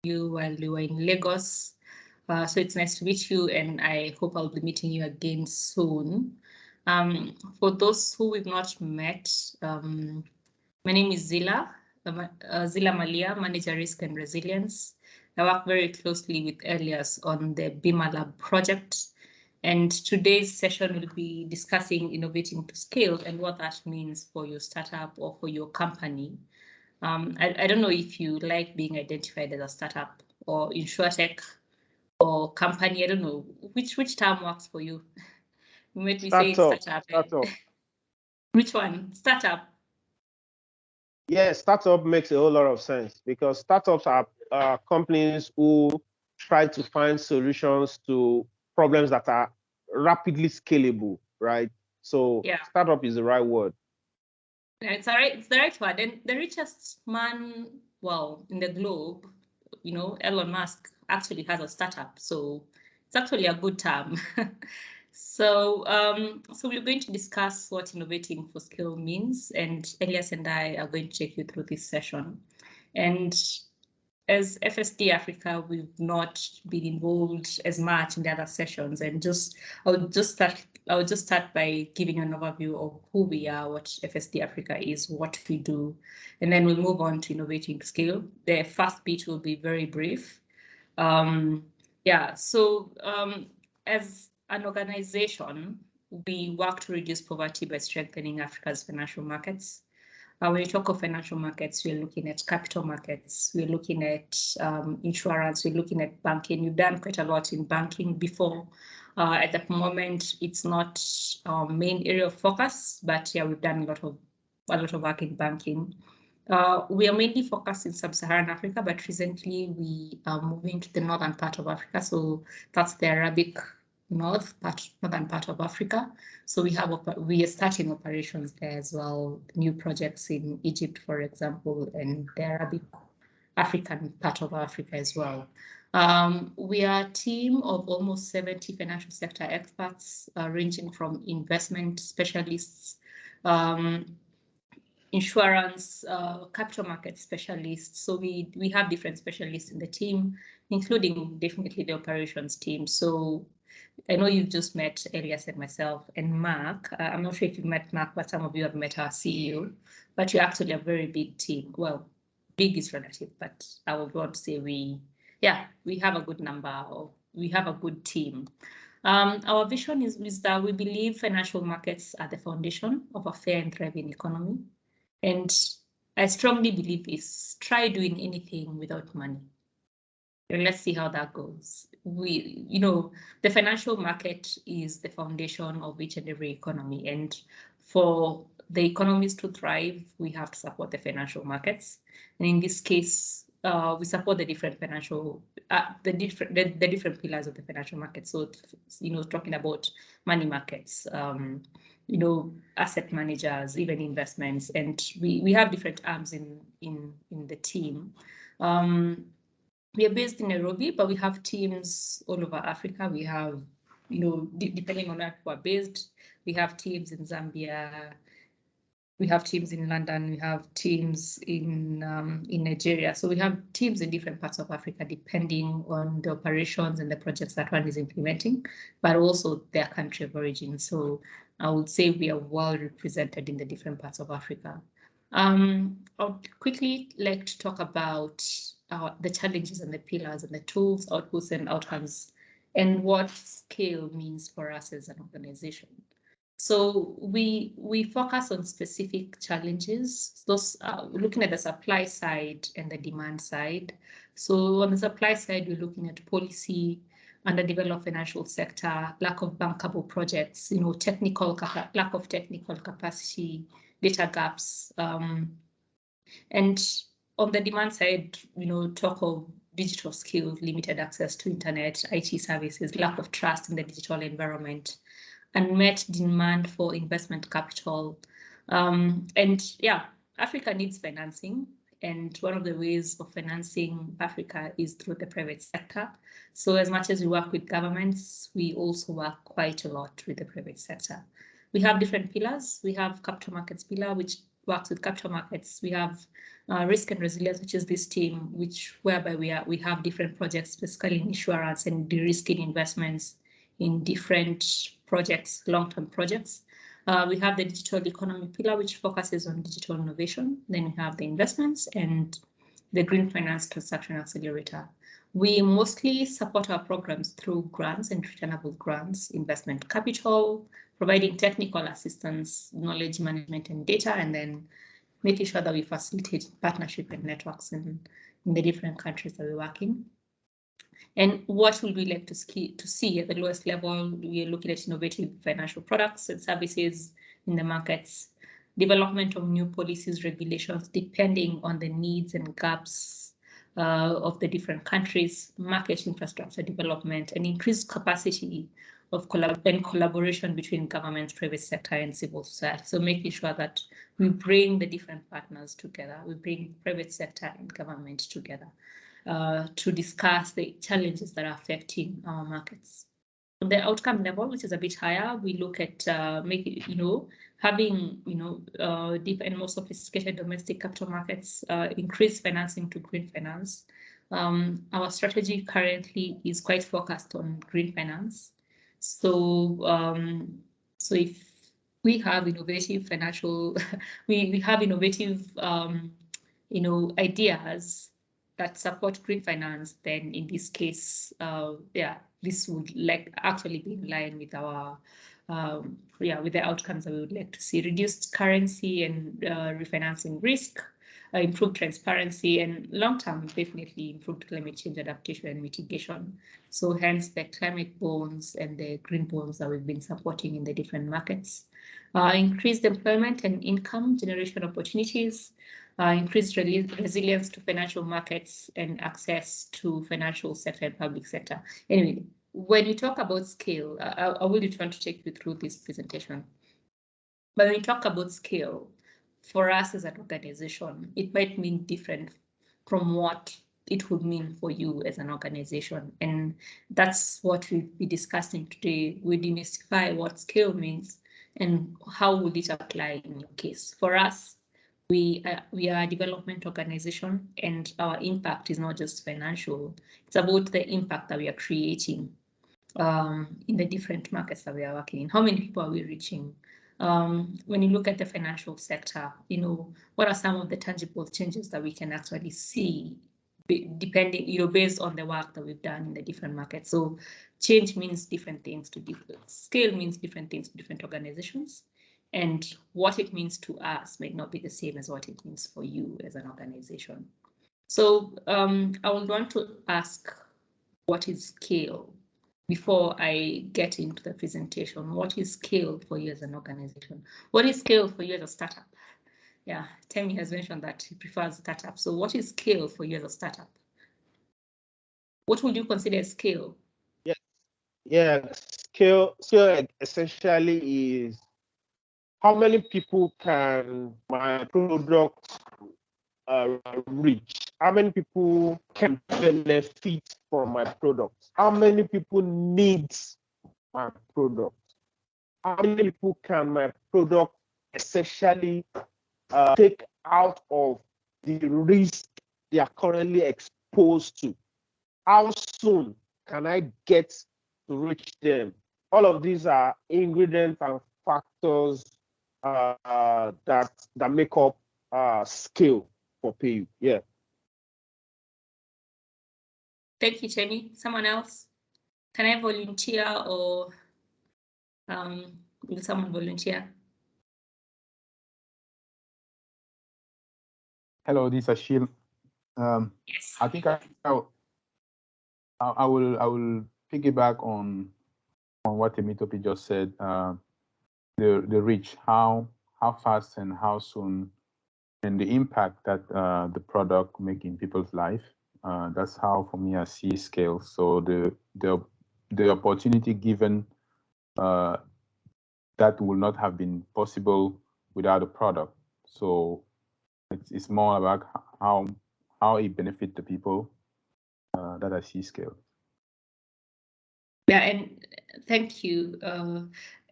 you while you were in Lagos. So it's nice to meet you, and I hope I'll be meeting you again soon. For those who we've not met, my name is Zila Malia, Manager Risk and Resilience. I work very closely with Elias on the BimaLab project. And today's session will be discussing innovating to scale and what that means for your startup or for your company. I don't know if you like being identified as a startup or insurtech or company. I don't know which term works for you. You made me say startup. Startup. Which one? Startup. Yeah, startup makes a whole lot of sense because startups are companies who try to find solutions to problems that are rapidly scalable, right? So Yeah, startup is the right word. yeah, it's the right word. And the richest man, well, in the globe, Elon Musk actually has a startup. So it's actually a good term. So we're going to discuss what innovating for scale means, and Elias and I are going to take you through this session. And as FSD Africa, we've not been involved as much in the other sessions, and I would just start by giving you an overview of who we are, what FSD Africa is, what we do, and then we'll move on to innovating scale. The first bit will be very brief. As an organization, we work to reduce poverty by strengthening Africa's financial markets. When you talk of financial markets, we're looking at capital markets, we're looking at insurance, we're looking at banking. We've done quite a lot in banking before. At the moment, it's not our main area of focus, but yeah, we've done a lot of work in banking. We are mainly focused in sub-Saharan Africa, but recently we are moving to the northern part of Africa. So that's the Arabic northern part of Africa. So we are starting operations there as well, new projects in Egypt, for example, and the Arabic African part of Africa as well. We are a team of almost 70 financial sector experts, ranging from investment specialists, insurance, capital market specialists. So we have different specialists in the team, including definitely the operations team. So I know you've just met Elias and myself and Mark. I'm not sure if you've met Mark, but some of you have met our CEO. But you're actually a very big team. Well, big is relative, but I would want to say we have a good number, or we have a good team. Our vision is that we believe financial markets are the foundation of a fair and thriving economy. And I strongly believe this: try doing anything without money. And let's see how that goes. The financial market is the foundation of each and every economy. And for the economies to thrive, we have to support the financial markets. And in this case, we support the different the different pillars of the financial market. So, talking about money markets, asset managers, even investments, and we have different arms in the team. We are based in Nairobi, but we have teams all over Africa. We have, depending on where we're based, we have teams in Zambia, we have teams in London, we have teams in Nigeria. So we have teams in different parts of Africa, depending on the operations and the projects that one is implementing, but also their country of origin. So I would say we are well represented in the different parts of Africa. I would quickly like to talk about the challenges and the pillars and the tools, outputs, and outcomes, and what scale means for us as an organization. So we focus on specific challenges, those looking at the supply side and the demand side. So on the supply side, we're looking at policy, underdeveloped financial sector, lack of bankable projects, lack of technical capacity, data gaps, and on the demand side, talk of digital skills, limited access to internet, IT services, lack of trust in the digital environment, unmet demand for investment capital. Africa needs financing. And one of the ways of financing Africa is through the private sector. So as much as we work with governments, we also work quite a lot with the private sector. We have different pillars. We have capital markets pillar, which works with capital markets. We have risk and resilience, which is this team, whereby we have different projects, basically in insurance and de-risking investments in different projects, long-term projects. We have the digital economy pillar, which focuses on digital innovation. Then we have the investments and the Green Finance Transaction Accelerator. We mostly support our programs through grants and returnable grants, investment capital, providing technical assistance, knowledge management and data, and then making sure that we facilitate partnership and networks in the different countries that we work in. And what would we like to see at the lowest level? We are looking at innovative financial products and services in the markets, development of new policies, regulations, depending on the needs and gaps of the different countries, market infrastructure development, and increased capacity of collaboration between government, private sector, and civil society. So making sure that we bring the different partners together, we bring private sector and government together to discuss the challenges that are affecting our markets. On the outcome level, which is a bit higher, we look at having deep and more sophisticated domestic capital markets, increased financing to green finance. Our strategy currently is quite focused on green finance. So if we have innovative financial, we have innovative ideas that support green finance, then in this case, this would actually be in line with our with the outcomes that we would like to see: reduced currency and refinancing risk, improved transparency, and long-term, definitely improved climate change adaptation and mitigation. So hence the climate bonds and the green bonds that we've been supporting in the different markets. Increased employment and income generation opportunities, increased resilience to financial markets, and access to financial sector and public sector. Anyway, when we talk about scale, I will try to take you through this presentation. But when we talk about scale, for us as an organization, it might mean different from what it would mean for you as an organization. And that's what we'll be discussing today. We demystify what scale means and how would it apply in your case. For us, we are a development organization, and our impact is not just financial. It's about the impact that we are creating in the different markets that we are working in. How many people are we reaching? When you look at the financial sector, what are some of the tangible changes that we can actually see, depending, based on the work that we've done in the different markets. So change means different things to different, scale means different things to different organizations. And what it means to us might not be the same as what it means for you as an organization. So I would want to ask, what is scale? Before I get into the presentation, what is scale for you as an organization? What is scale for you as a startup? Yeah, Temi has mentioned that he prefers startup. So what is scale for you as a startup? What would you consider scale? Yeah, scale essentially is how many people can my product reach? How many people can benefit from my product? How many people need my product? How many people can my product essentially take out of the risk they are currently exposed to? How soon can I get to reach them? All of these are ingredients and factors that make up scale for PayU. Yeah. Thank you, Temi. Someone else? Can I volunteer, or will someone volunteer? Hello, this is Ashil. Yes. I think I will piggyback on what Temitope just said. The reach, how fast and how soon, and the impact that the product make in people's life. That's how, for me, I see scale. So the opportunity given that will not have been possible without a product. So it's more about how it benefit the people that I see scale. Yeah, and thank you.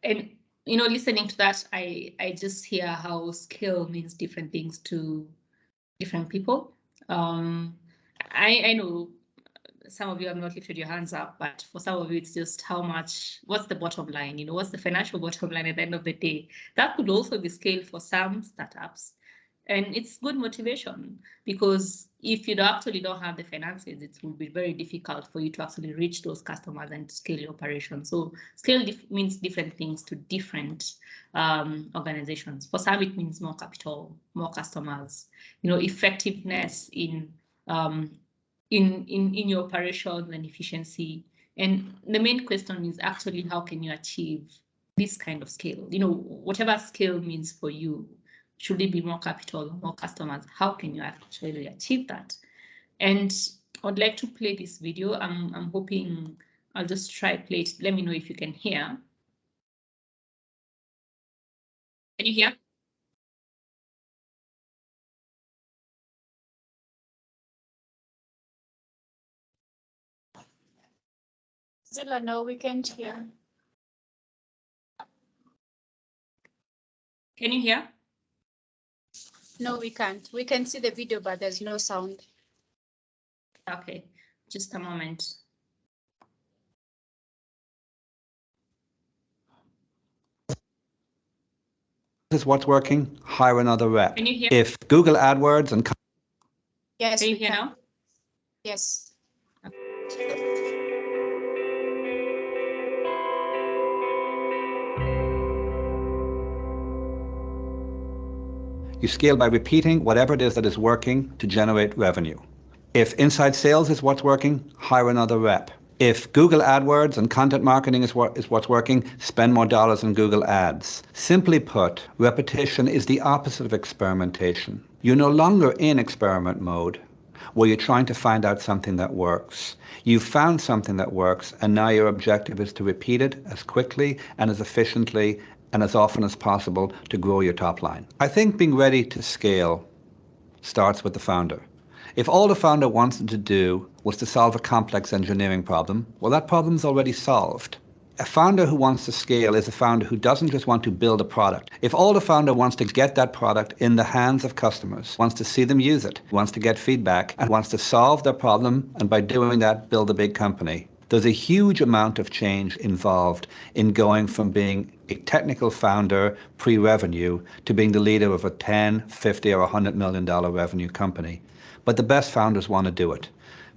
And you know, listening to that, I just hear how scale means different things to different people. I know some of you have not lifted your hands up, but for some of you, it's just how much, what's the bottom line? You know, what's the financial bottom line at the end of the day? That could also be scaled for some startups. And it's good motivation, because if you actually don't have the finances, it will be very difficult for you to actually reach those customers and scale your operation. So scale means different things to different organizations. For some, it means more capital, more customers, you know, effectiveness in your operations and efficiency. And the main question is actually, how can you achieve this kind of scale? You know, whatever scale means for you, should it be more capital, more customers? How can you actually achieve that? And I'd like to play this video. I'm hoping I'll just try play it. Let me know if you can hear. Can you hear? Zilla, no, we can't hear. Can you hear? No, we can't. We can see the video, but there's no sound. Okay, just a moment. This is what's working, hire another rep. Can you hear? If Google AdWords and Yes, Can you we hear can. now? Yes. you scale by repeating whatever it is that is working to generate revenue. If inside sales is what's working, hire another rep. If Google AdWords and content marketing is what's working, spend more dollars on Google Ads. Simply put, repetition is the opposite of experimentation. You're no longer in experiment mode, where you're trying to find out something that works. You've found something that works, and now your objective is to repeat it as quickly and as efficiently and as often as possible to grow your top line. I think being ready to scale starts with the founder. If all the founder wanted to do was to solve a complex engineering problem, well, that problem's already solved. A founder who wants to scale is a founder who doesn't just want to build a product. If all the founder wants to get that product in the hands of customers, wants to see them use it, wants to get feedback, and wants to solve their problem, and by doing that, build a big company, there's a huge amount of change involved in going from being a technical founder pre-revenue to being the leader of a 10, 50, or $100 million revenue company. But the best founders want to do it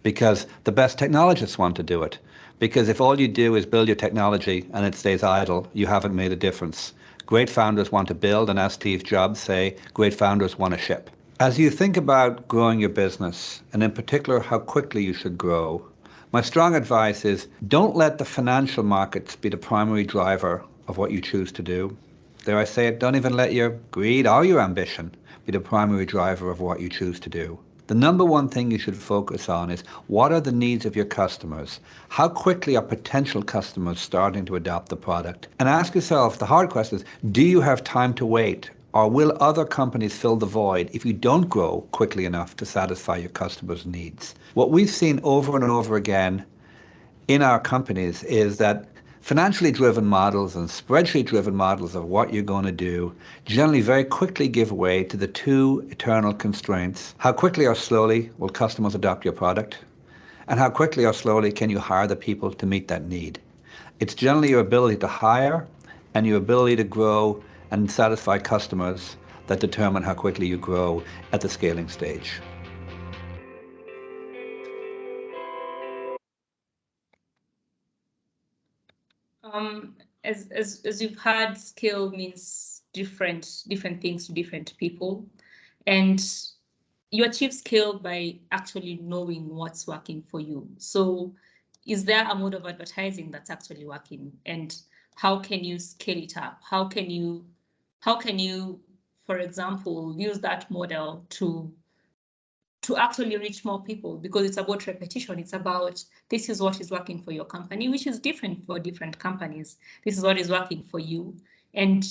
because the best technologists want to do it. Because if all you do is build your technology and it stays idle, you haven't made a difference. Great founders want to build, and as Steve Jobs say, great founders want to ship. As you think about growing your business, and in particular how quickly you should grow, my strong advice is don't let the financial markets be the primary driver of what you choose to do. Dare I say it, don't even let your greed or your ambition be the primary driver of what you choose to do. The number one thing you should focus on is what are the needs of your customers? How quickly are potential customers starting to adopt the product? And ask yourself, the hard question is, do you have time to wait? Or will other companies fill the void if you don't grow quickly enough to satisfy your customers' needs? What we've seen over and over again in our companies is that financially driven models and spreadsheet driven models of what you're going to do generally very quickly give way to the two eternal constraints. How quickly or slowly will customers adopt your product? And how quickly or slowly can you hire the people to meet that need? It's generally your ability to hire and your ability to grow and satisfy customers that determine how quickly you grow at the scaling stage. As you've heard, scale means different things to different people, and you achieve scale by actually knowing what's working for you. So is there a mode of advertising that's actually working, and how can you scale it up? How can you, for example, use that model to actually reach more people? Because it's about repetition. It's about, this is what is working for your company, which is different for different companies. This is what is working for you. And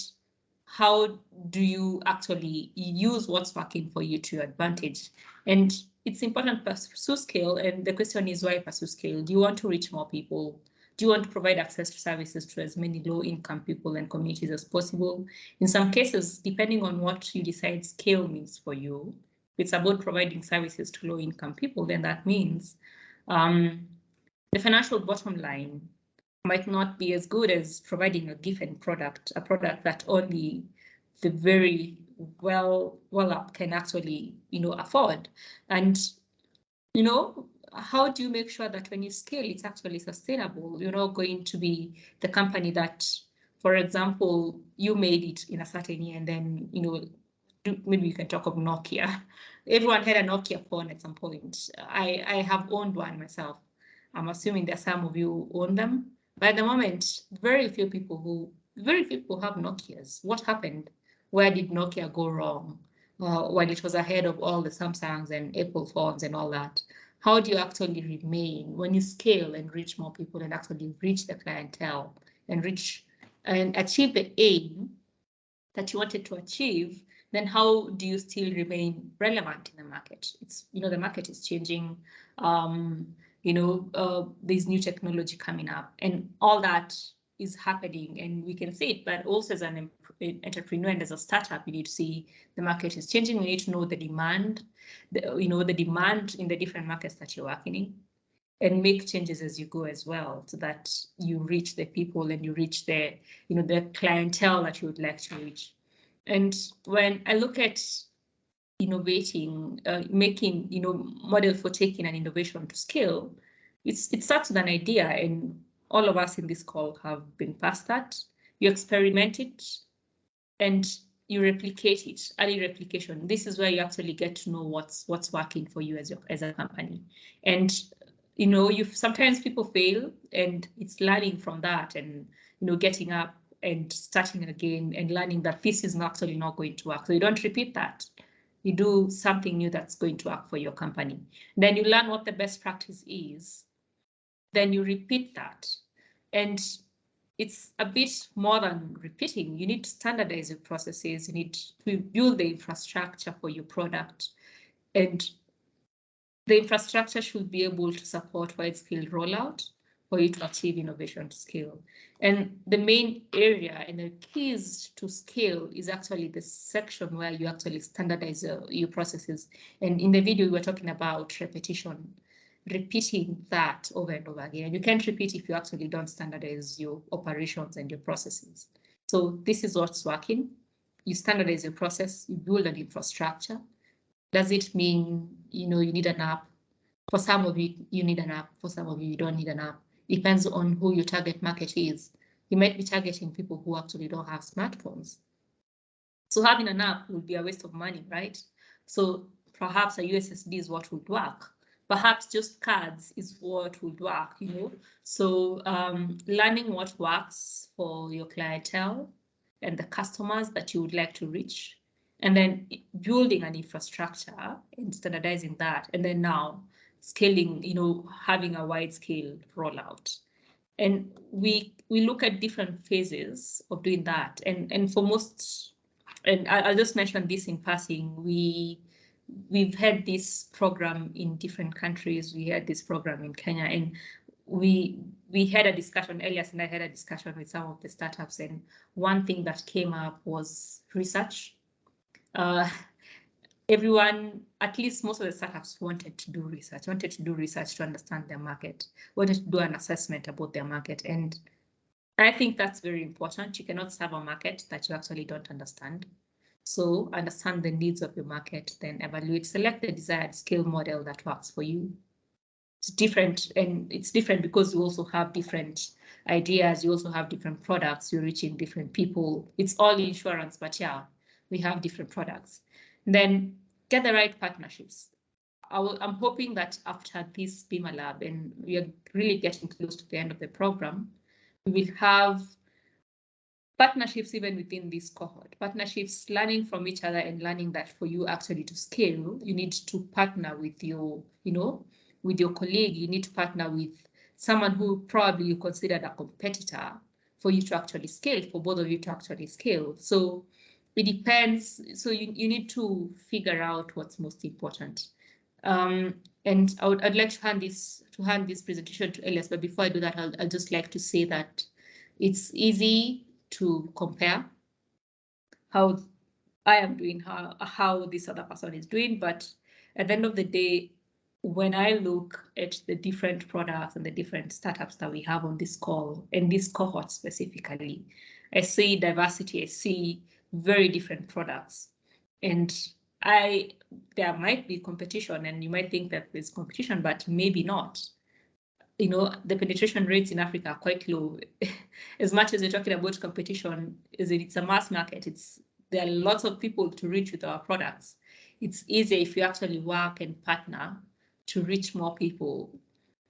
how do you actually use what's working for you to your advantage? And it's important to pursue scale. And the question is, why pursue scale? Do you want to reach more people? Do you want to provide access to services to as many low-income people and communities as possible? In some cases, depending on what you decide scale means for you, if it's about providing services to low-income people, then that means the financial bottom line might not be as good as providing a given product, a product that only the very well up can actually, afford. And, how do you make sure that when you scale, it's actually sustainable? You're not going to be the company that, for example, you made it in a certain year and then, maybe you can talk of Nokia. Everyone had a Nokia phone at some point. I have owned one myself. I'm assuming that some of you own them. But at the moment, very few people have Nokias. What happened? Where did Nokia go wrong? When it was ahead of all the Samsungs and Apple phones and all that. How do you actually remain when you scale and reach more people and actually reach the clientele and reach and achieve the aim that you wanted to achieve? Then how do you still remain relevant in the market? It's, the market is changing. There's new technology coming up and all that is happening and we can see it, but also as an entrepreneur and as a startup, you need to see the market is changing. You need to know the demand, the demand in the different markets that you're working in and make changes as you go as well so that you reach the people and you reach the, the clientele that you would like to reach. And when I look at innovating, making, model for taking an innovation to scale, it starts with an idea, and all of us in this call have been past that. You experiment it and you replicate it, early replication. This is where you actually get to know what's working for you as a company. And sometimes people fail and it's learning from that and getting up and starting again and learning that this is actually not going to work. So you don't repeat that. You do something new that's going to work for your company. Then you learn what the best practice is. Then you repeat that. And it's a bit more than repeating. You need to standardize your processes. You need to build the infrastructure for your product. And the infrastructure should be able to support wide-scale rollout for you to achieve innovation to scale. And the main area and the keys to scale is actually the section where you actually standardize your processes. And in the video, we were talking about repetition, repeating that over and over again. And you can't repeat if you actually don't standardize your operations and your processes. So this is what's working. You standardize your process, you build an infrastructure. Does it mean, you need an app? For some of you, you need an app. For some of you, you don't need an app. Depends on who your target market is. You might be targeting people who actually don't have smartphones. So having an app would be a waste of money, right? So perhaps a USSD is what would work. Perhaps just cards is what would work, So learning what works for your clientele and the customers that you would like to reach, and then building an infrastructure and standardizing that, and then now scaling, having a wide scale rollout. And we look at different phases of doing that. And for most, and I'll just mention this in passing, we've had this program in different countries. We had this program in Kenya, and we had a discussion, Elias and I had a discussion with some of the startups, and one thing that came up was research. Everyone, at least most of the startups wanted to do research to understand their market, wanted to do an assessment about their market. And I think that's very important. You cannot serve a market that you actually don't understand. So understand the needs of your market, then evaluate, select the desired scale model that works for you. It's different, and it's different because you also have different ideas, you also have different products, you're reaching different people. It's all insurance, but yeah, we have different products. Then get the right partnerships. I'm hoping that after this BimaLab, and we are really getting close to the end of the program, we will have partnerships even within this cohort, partnerships, learning from each other and learning that for you actually to scale, you need to partner with your, with your colleague, you need to partner with someone who probably you considered a competitor for you to actually scale, for both of you to actually scale. So it depends. So you need to figure out what's most important. And And I'd like to hand this presentation to Elias, but before I do that, I'll just like to say that it's easy to compare how I am doing, how this other person is doing, but at the end of the day, when I look at the different products and the different startups that we have on this call, and this cohort specifically, I see diversity, I see very different products. And there might be competition, and you might think that there's competition, but maybe not. You know, the penetration rates in Africa are quite low. As much as we're talking about competition, it's a mass market. There are lots of people to reach with our products. It's easier if you actually work and partner to reach more people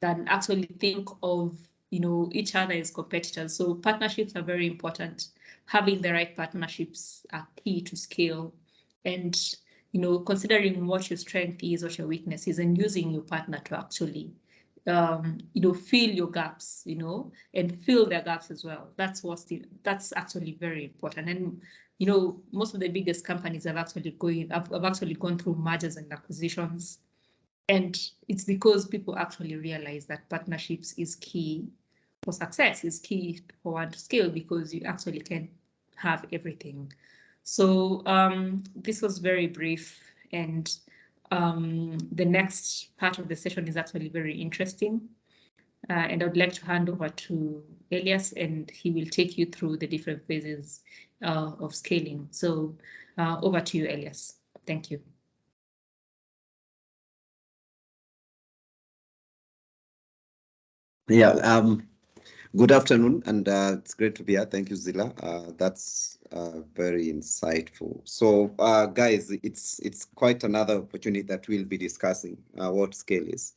than actually think of, you know, each other as competitors. So partnerships are very important. Having the right partnerships are key to scale. And, you know, considering what your strength is, what your weakness is, and using your partner to actually you know, fill your gaps, you know, and fill their gaps as well. That's actually very important. And you know, most of the biggest companies have actually gone through mergers and acquisitions, and it's because people actually realize that partnerships is key for success, is key for one to scale, because you actually can have everything. So this was very brief, and the next part of the session is actually very interesting. And I'd like to hand over to Elias, and he will take you through the different phases of scaling. So over to you, Elias. Thank you. Yeah, good afternoon, and it's great to be here. Thank you, Zila. That's very insightful. So, guys, it's quite another opportunity that we'll be discussing what scale is.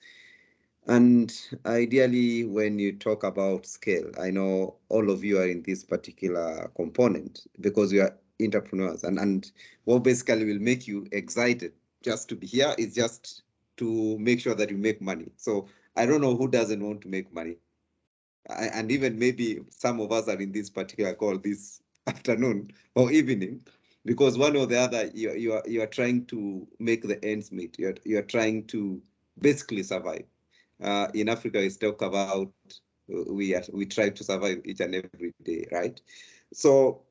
And ideally, when you talk about scale, I know all of you are in this particular component because you are entrepreneurs, and what basically will make you excited just to be here is just to make sure that you make money. So I don't know who doesn't want to make money. And even maybe some of us are in this particular call this afternoon or evening, because one or the other, you are trying to make the ends meet. You are trying to basically survive. In Africa, we talk about we try to survive each and every day, right? So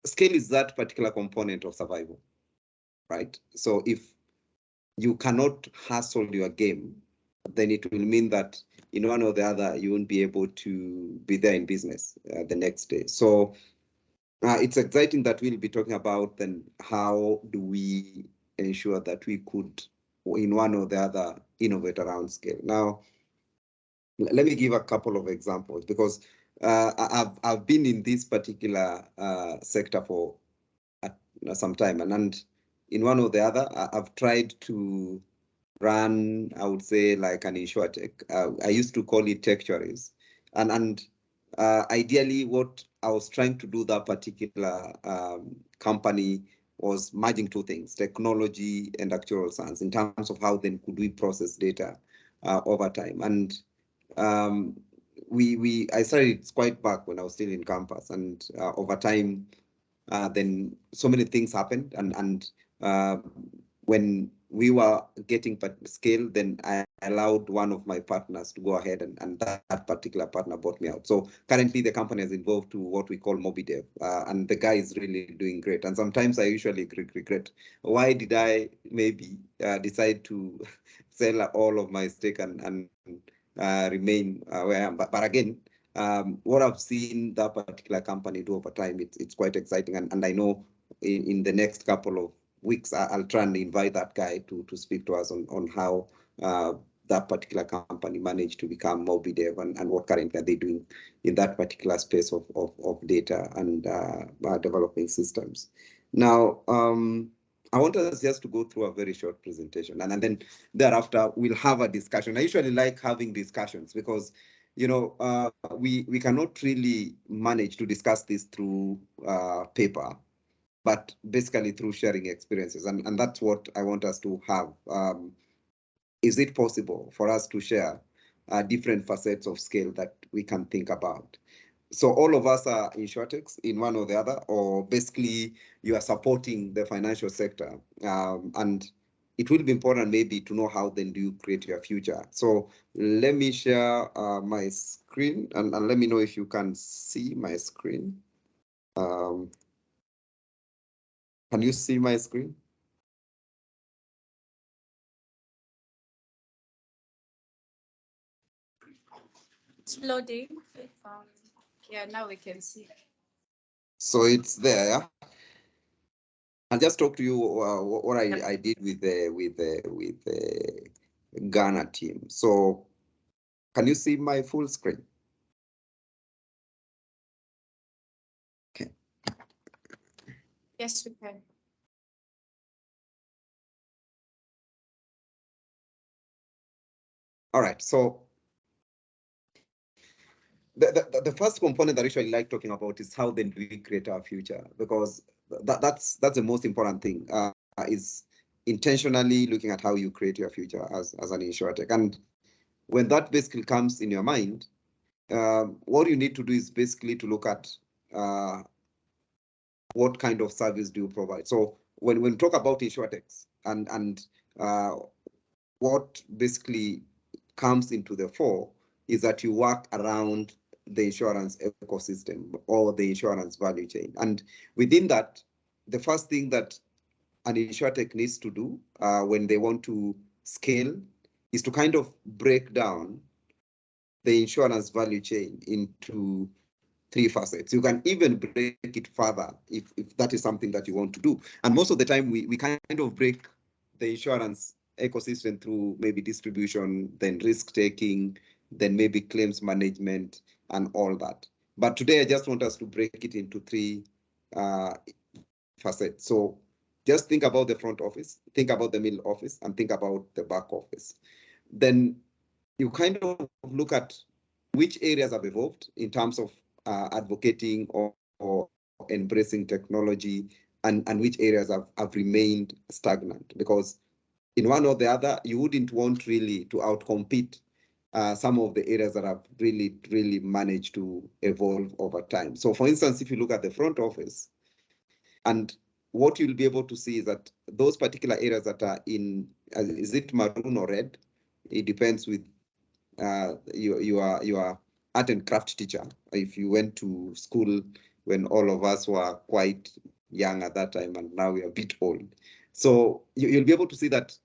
scale is that particular component of survival, right? So if you cannot hustle your game, then it will mean that in one or the other, you won't be able to be there in business the next day. So it's exciting that we'll be talking about then how do we ensure that we could, in one or the other, innovate around scale. Now, let me give a couple of examples, because I've been in this particular sector for some time, and in one or the other, I've tried to run, I would say, like an insurtech. I used to call it Techtuaries. And ideally, what I was trying to do that particular company was merging two things, technology and actuarial science, in terms of how then could we process data over time. And I started quite back when I was still in campus, and over time, then so many things happened, and when we were getting scale, then I allowed one of my partners to go ahead, and that particular partner bought me out. So currently the company is involved to what we call MobiDev, and the guy is really doing great. And sometimes I usually regret, why did I maybe decide to sell all of my stake and remain where I am. But again, what I've seen that particular company do over time, it's quite exciting. And I know in the next couple of weeks, I'll try and invite that guy to speak to us on how that particular company managed to become MobiDev and what currently are they doing in that particular space of data and developing systems. Now, I want us just to go through a very short presentation, and then thereafter we'll have a discussion. I usually like having discussions because, you know, we cannot really manage to discuss this through paper, but basically through sharing experiences, and that's what I want us to have. Is it possible for us to share different facets of scale that we can think about? So all of us are insurtechs in one or the other, or basically you are supporting the financial sector. And it will be important maybe to know how then do you create your future. So let me share my screen and let me know if you can see my screen. Can you see my screen? It's loading. Yeah, now we can see. So it's there, yeah? I'll just talk to you what I did with the Ghana team. So can you see my full screen? Okay. Yes, we can. All right. So the first component that I usually like talking about is how then we create our future, because that's the most important thing, is intentionally looking at how you create your future as an insurtech. And when that basically comes in your mind, what you need to do is basically to look at what kind of service do you provide. So when we talk about insurtechs and what basically comes into the fore is that you work around the insurance ecosystem or the insurance value chain. And within that, the first thing that an insurtech needs to do when they want to scale is to kind of break down the insurance value chain into 3 facets. You can even break it further if that is something that you want to do. And most of the time, we kind of break the insurance ecosystem through maybe distribution, then risk taking, then maybe claims management and all that. But today, I just want us to break it into 3 facets. So just think about the front office, think about the middle office, and think about the back office. Then you kind of look at which areas have evolved in terms of advocating or embracing technology, and which areas have remained stagnant. Because in one or the other, you wouldn't want really to outcompete some of the areas that have really managed to evolve over time. So for instance, if you look at the front office, and what you'll be able to see is that those particular areas that are in, is it maroon or red? It depends with you are art and craft teacher. If you went to school when all of us were quite young at that time, and now we are a bit old. So you'll be able to see that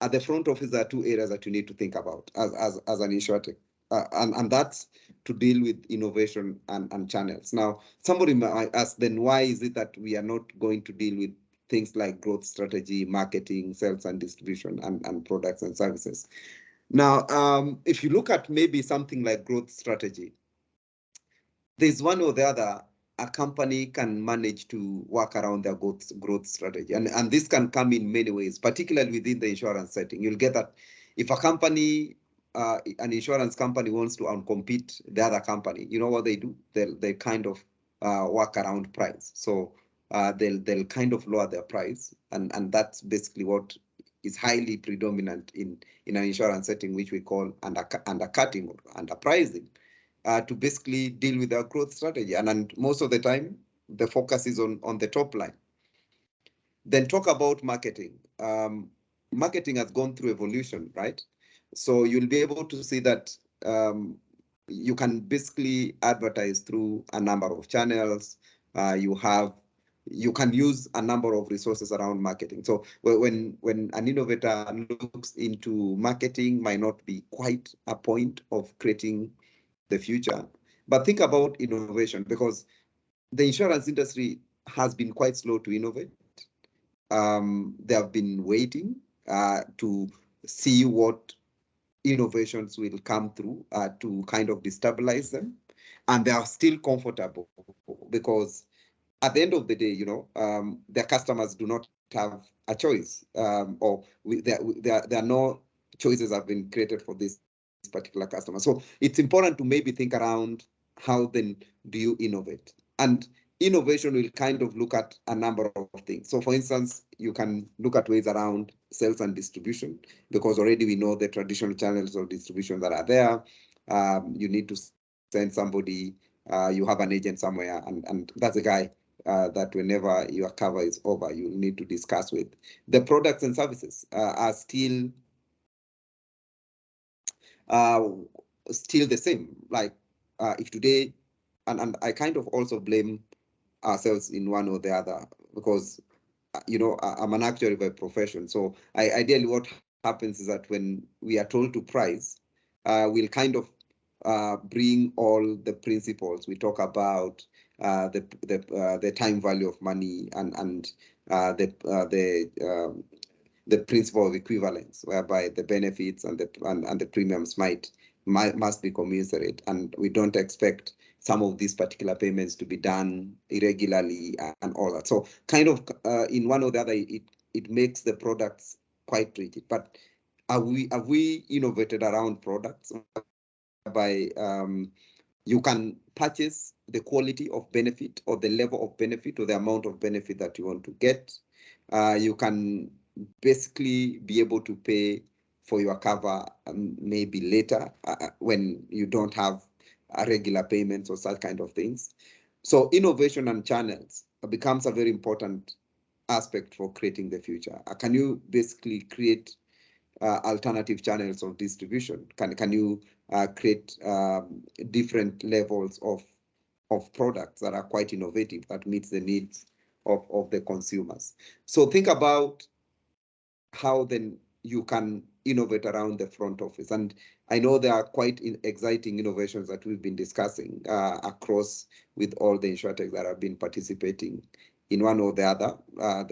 at the front office, there are 2 areas that you need to think about as an insurtech. And that's to deal with innovation and channels. Now, somebody might ask, then why is it that we are not going to deal with things like growth strategy, marketing, sales and distribution, and products and services? Now, if you look at maybe something like growth strategy, there's one or the other a company can manage to work around their growth strategy. And this can come in many ways, particularly within the insurance setting. You'll get that if a company, an insurance company wants to outcompete the other company, you know what they do? They kind of work around price. So they'll kind of lower their price. And that's basically what is highly predominant in an insurance setting, which we call undercutting or underpricing. To basically deal with our growth strategy. And most of the time, the focus is on the top line. Then talk about marketing. Marketing has gone through evolution, right? So you'll be able to see that you can basically advertise through a number of channels. You can use a number of resources around marketing. So when an innovator looks into marketing, might not be quite a point of creating the future. But think about innovation, because the insurance industry has been quite slow to innovate. They have been waiting to see what innovations will come through to kind of destabilize them. And they are still comfortable because at the end of the day, their customers do not have a choice, or there are no choices have been created for this particular customer. So it's important to maybe think around how then do you innovate. And innovation will kind of look at a number of things. So for instance, you can look at ways around sales and distribution, because already we know the traditional channels of distribution that are there. You need to send somebody, you have an agent somewhere, and that's a guy that whenever your cover is over, you need to discuss with. The products and services are still the same. Like if today, and I kind of also blame ourselves in one or the other, because I'm an actuary by profession. So ideally what happens is that when we are told to price, we'll kind of bring all the principles we talk about, the time value of money and the principle of equivalence, whereby the benefits and the premiums must be commensurate, and we don't expect some of these particular payments to be done irregularly and all that. So kind of in one or the other, it makes the products quite rigid. But have we innovated around products by you can purchase the quality of benefit or the level of benefit or the amount of benefit that you want to get. You can basically be able to pay for your cover maybe later when you don't have regular payments or such kind of things. So innovation and channels becomes a very important aspect for creating the future. Can you basically create alternative channels of distribution? Can you create different levels of products that are quite innovative, that meets the needs of the consumers? So think about how then you can innovate around the front office. And I know there are quite exciting innovations that we've been discussing across with all the insurtechs that have been participating in one or the other.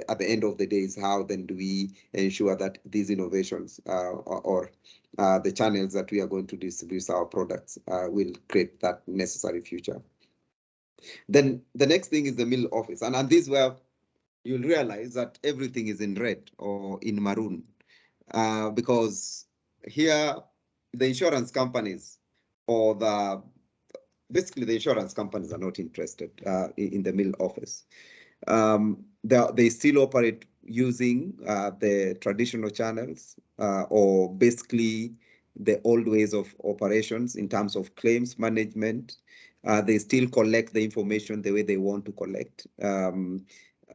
At the end of the day is how then do we ensure that these innovations or the channels that we are going to distribute our products will create that necessary future. Then the next thing is the middle office. And this is where you'll realize that everything is in red or in maroon, because here the insurance companies or basically the insurance companies are not interested in the middle office. They still operate using the traditional channels or basically the old ways of operations in terms of claims management. They still collect the information the way they want to collect.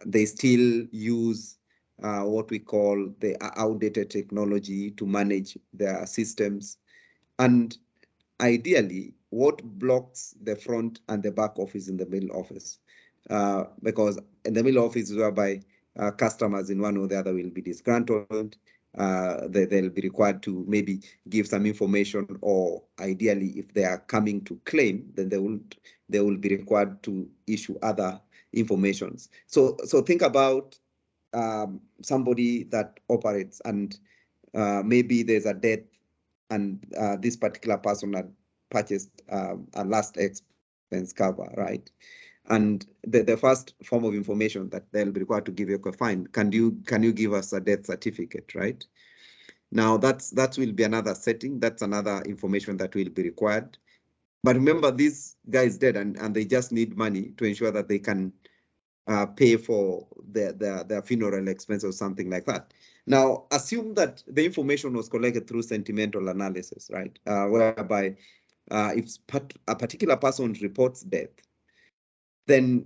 They still use what we call the outdated technology to manage their systems. And ideally, what blocks the front and the back office in the middle office? Because in the middle office is whereby customers in one or the other will be disgruntled. They'll be required to maybe give some information, or ideally, if they are coming to claim, then they will be required to issue other informations. So think about somebody that operates and maybe there's a death and this particular person had purchased a last expense cover, right? And the first form of information that they'll be required to give you a fine, can you give us a death certificate, right? Now that will be another setting. That's another information that will be required. But remember, this guy is dead and they just need money to ensure that they can pay for their funeral expense or something like that. Now, assume that the information was collected through sentimental analysis, right? Whereby if a particular person reports death, then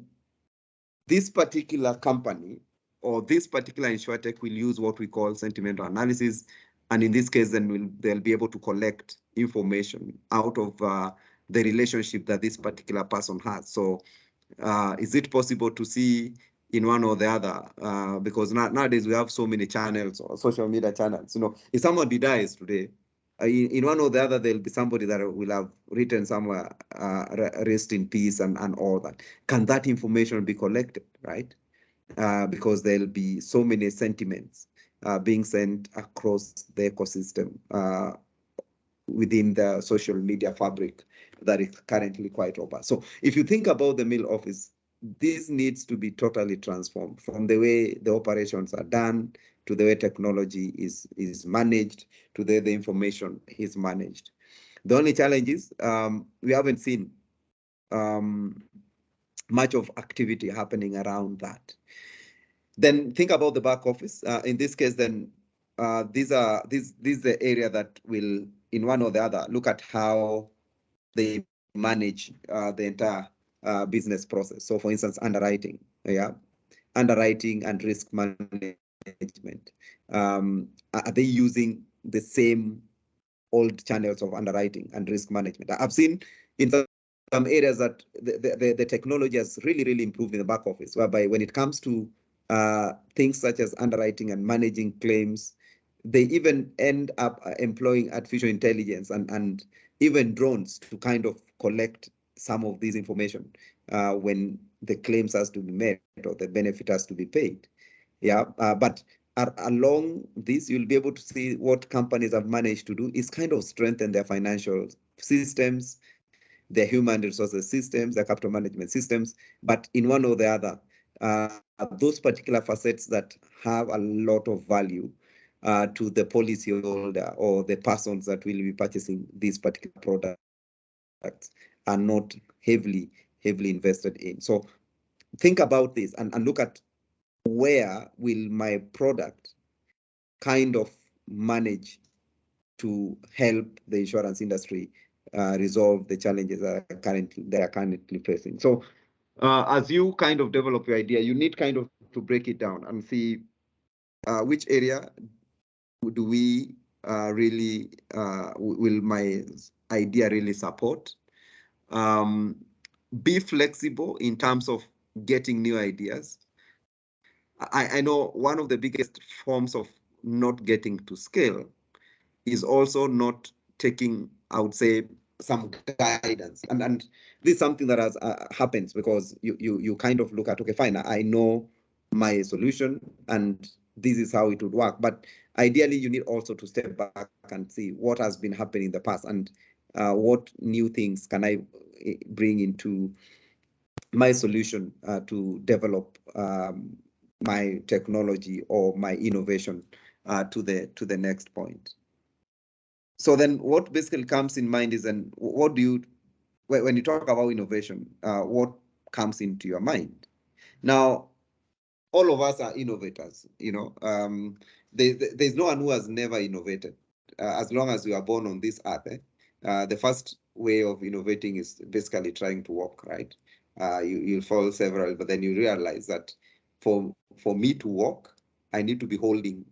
this particular company or this particular insurtech will use what we call sentimental analysis. And in this case, then they'll be able to collect information out of the relationship that this particular person has. So is it possible to see in one or the other? Because nowadays we have so many channels or social media channels. If somebody dies today, in one or the other, there'll be somebody that will have written somewhere, rest in peace and all that. Can that information be collected, right? Because there'll be so many sentiments being sent across the ecosystem within the social media fabric that is currently quite robust. So if you think about the middle office, this needs to be totally transformed from the way the operations are done to the way technology is managed to the way the information is managed. The only challenge is we haven't seen much of activity happening around that. Then think about the back office. In this case, then this is the area that will, in one or the other, look at how they manage the entire business process. So for instance, underwriting. yeah, underwriting and risk management. Are they using the same old channels of underwriting and risk management? I've seen in some areas that the technology has really improved in the back office, whereby when it comes to things such as underwriting and managing claims, they even end up employing artificial intelligence and even drones to kind of collect some of this information when the claims has to be met or the benefit has to be paid. Yeah, but along this, you'll be able to see what companies have managed to do is kind of strengthen their financial systems, their human resources systems, their capital management systems, but in one or the other, those particular facets that have a lot of value to the policyholder or the persons that will be purchasing these particular products are not heavily invested in. So think about this and look at where will my product kind of manage to help the insurance industry resolve the challenges that they are currently facing. So as you kind of develop your idea, you need kind of to break it down and see which area do we really will my idea really support. Be flexible in terms of getting new ideas. I know one of the biggest forms of not getting to scale is also not taking, I would say, some guidance. And this is something that has happens because you kind of look at, okay, fine, I know my solution and this is how it would work. But ideally, you need also to step back and see what has been happening in the past and what new things can I bring into my solution to develop my technology or my innovation to the next point. So then what basically comes in mind is, then what do you, when you talk about innovation, what comes into your mind? Now, all of us are innovators, you know. There's no one who has never innovated. As long as we are born on this earth, the first way of innovating is basically trying to walk, right? You'll fall several, but then you realize that for me to walk, I need to be holding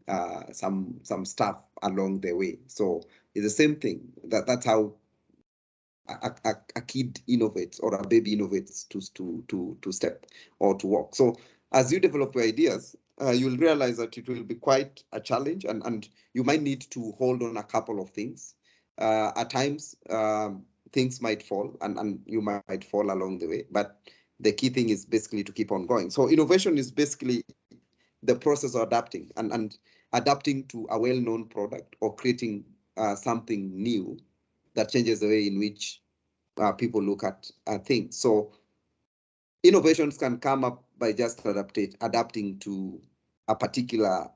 some stuff along the way. So it's the same thing. That's how a kid innovates or a baby innovates to step or to walk. So as you develop your ideas, you'll realize that it will be quite a challenge, and you might need to hold on a couple of things. At times, things might fall, and you might fall along the way. But the key thing is basically to keep on going. So innovation is basically the process of adapting and adapting to a well-known product or creating something new that changes the way in which people look at things. So innovations can come up by just adapting to a particular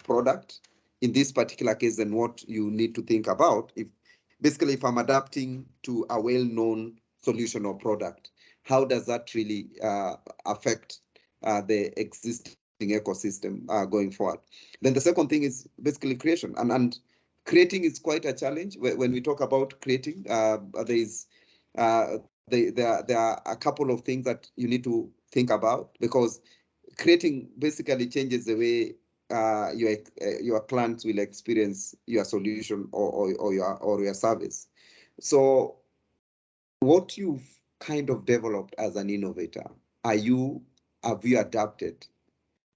product. In this particular case, then what you need to think about, if I'm adapting to a well-known solution or product, how does that really affect the existing ecosystem going forward? Then the second thing is basically creation, and creating is quite a challenge. When we talk about creating, there are a couple of things that you need to think about, because creating basically changes the way your clients will experience your solution or your service. So what you've kind of developed as an innovator, have you adapted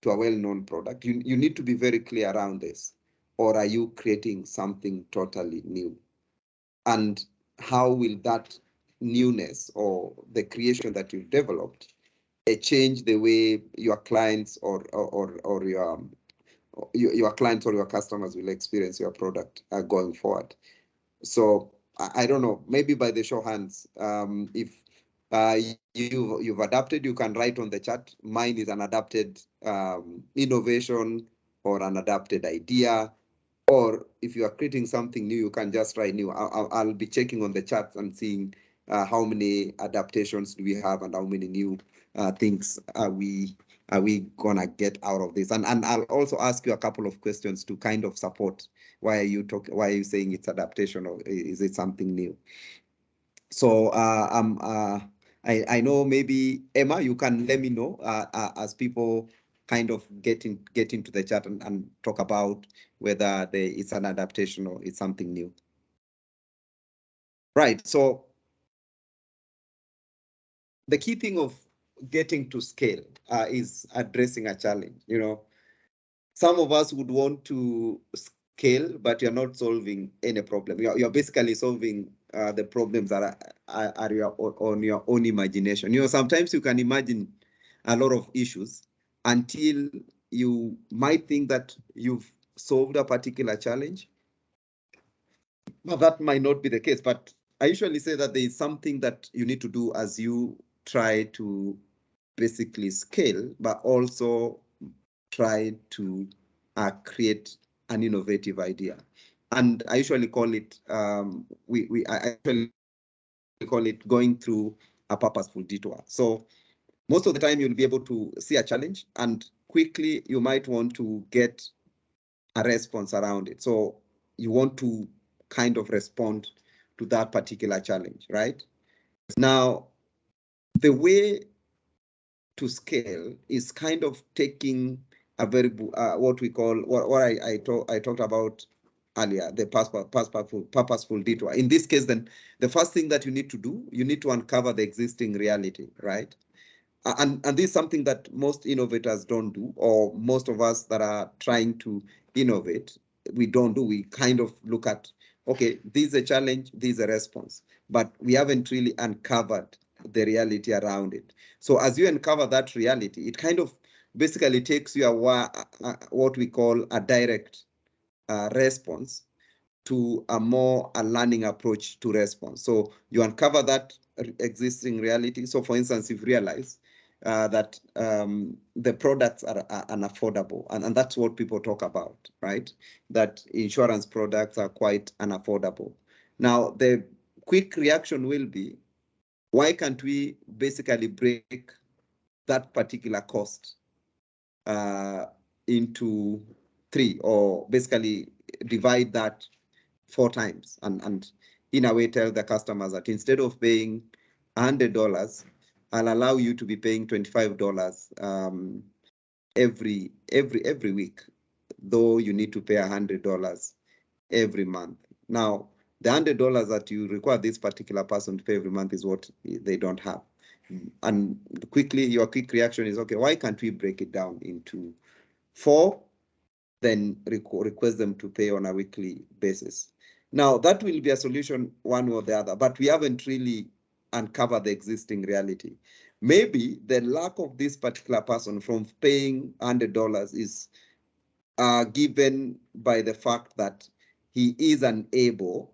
to a well-known product? You need to be very clear around this. Or are you creating something totally new? And how will that newness or the creation that you've developed change the way your clients or your clients or your customers will experience your product going forward? So I don't know, maybe by the show of hands, if you've adapted, you can write on the chat. Mine is an adapted innovation or an adapted idea. Or if you are creating something new, you can just write new. I'll be checking on the chat and seeing how many adaptations do we have and how many new things are we gonna get out of this. And I'll also ask you a couple of questions to kind of support why are you saying it's adaptation, or is it something new? So I know maybe Emma, you can let me know as people kind of get into the chat and talk about whether it's an adaptation or it's something new. Right. So the key thing of getting to scale is addressing a challenge. You know, some of us would want to scale, but you're not solving any problem. You're basically solving the problems that are on your own imagination. You know, sometimes you can imagine a lot of issues until you might think that you've solved a particular challenge. Well, that might not be the case, but I usually say that there is something that you need to do as you try to basically scale, but also try to create an innovative idea. And I usually call it, I actually call it going through a purposeful detour. So most of the time you'll be able to see a challenge and quickly you might want to get a response around it. So you want to kind of respond to that particular challenge, right? Now, the way to scale is kind of taking a very what we call what I talked about earlier, the purposeful detour. In this case, then the first thing that you need to do, you need to uncover the existing reality, right? And this is something that most innovators don't do, or most of us that are trying to innovate, we don't do. We kind of look at, okay, this is a challenge, this is a response, but we haven't really uncovered the reality around it. So as you uncover that reality, it kind of basically takes you what we call a direct response to a more learning approach to response. So you uncover that existing reality. So for instance, you've realized that the products are unaffordable, and that's what people talk about, right? That insurance products are quite unaffordable. Now, the quick reaction will be, why can't we basically break that particular cost into 3, or basically divide that 4 times, and in a way tell the customers that instead of paying $100, I'll allow you to be paying $25 every week, though you need to pay $100 every month. Now, the $100 that you require this particular person to pay every month is what they don't have. And quickly, your quick reaction is, okay, why can't we break it down into 4, then request them to pay on a weekly basis? Now, that will be a solution one or the other, but we haven't really uncovered the existing reality. Maybe the lack of this particular person from paying $100 is given by the fact that he is unable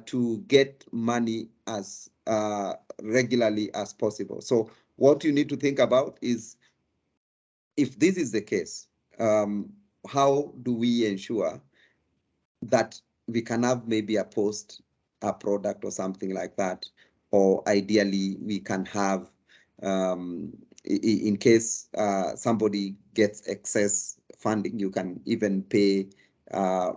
to get money as regularly as possible. So what you need to think about is, if this is the case, how do we ensure that we can have maybe a product or something like that, or ideally we can have, in case somebody gets excess funding, you can even pay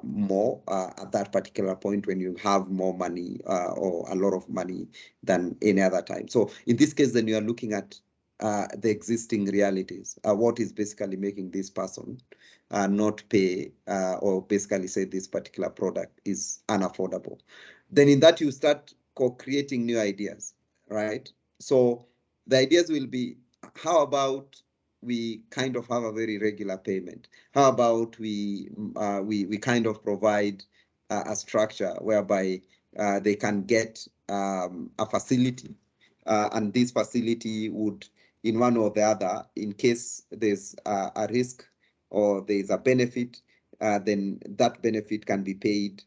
more at that particular point when you have more money or a lot of money than any other time. So in this case, then you are looking at the existing realities, what is basically making this person not pay or basically say this particular product is unaffordable. Then in that you start co-creating new ideas, right? So the ideas will be, how about we kind of have a very regular payment? How about we kind of provide a structure whereby they can get a facility, and this facility would, in one or the other, in case there's a risk or there's a benefit, then that benefit can be paid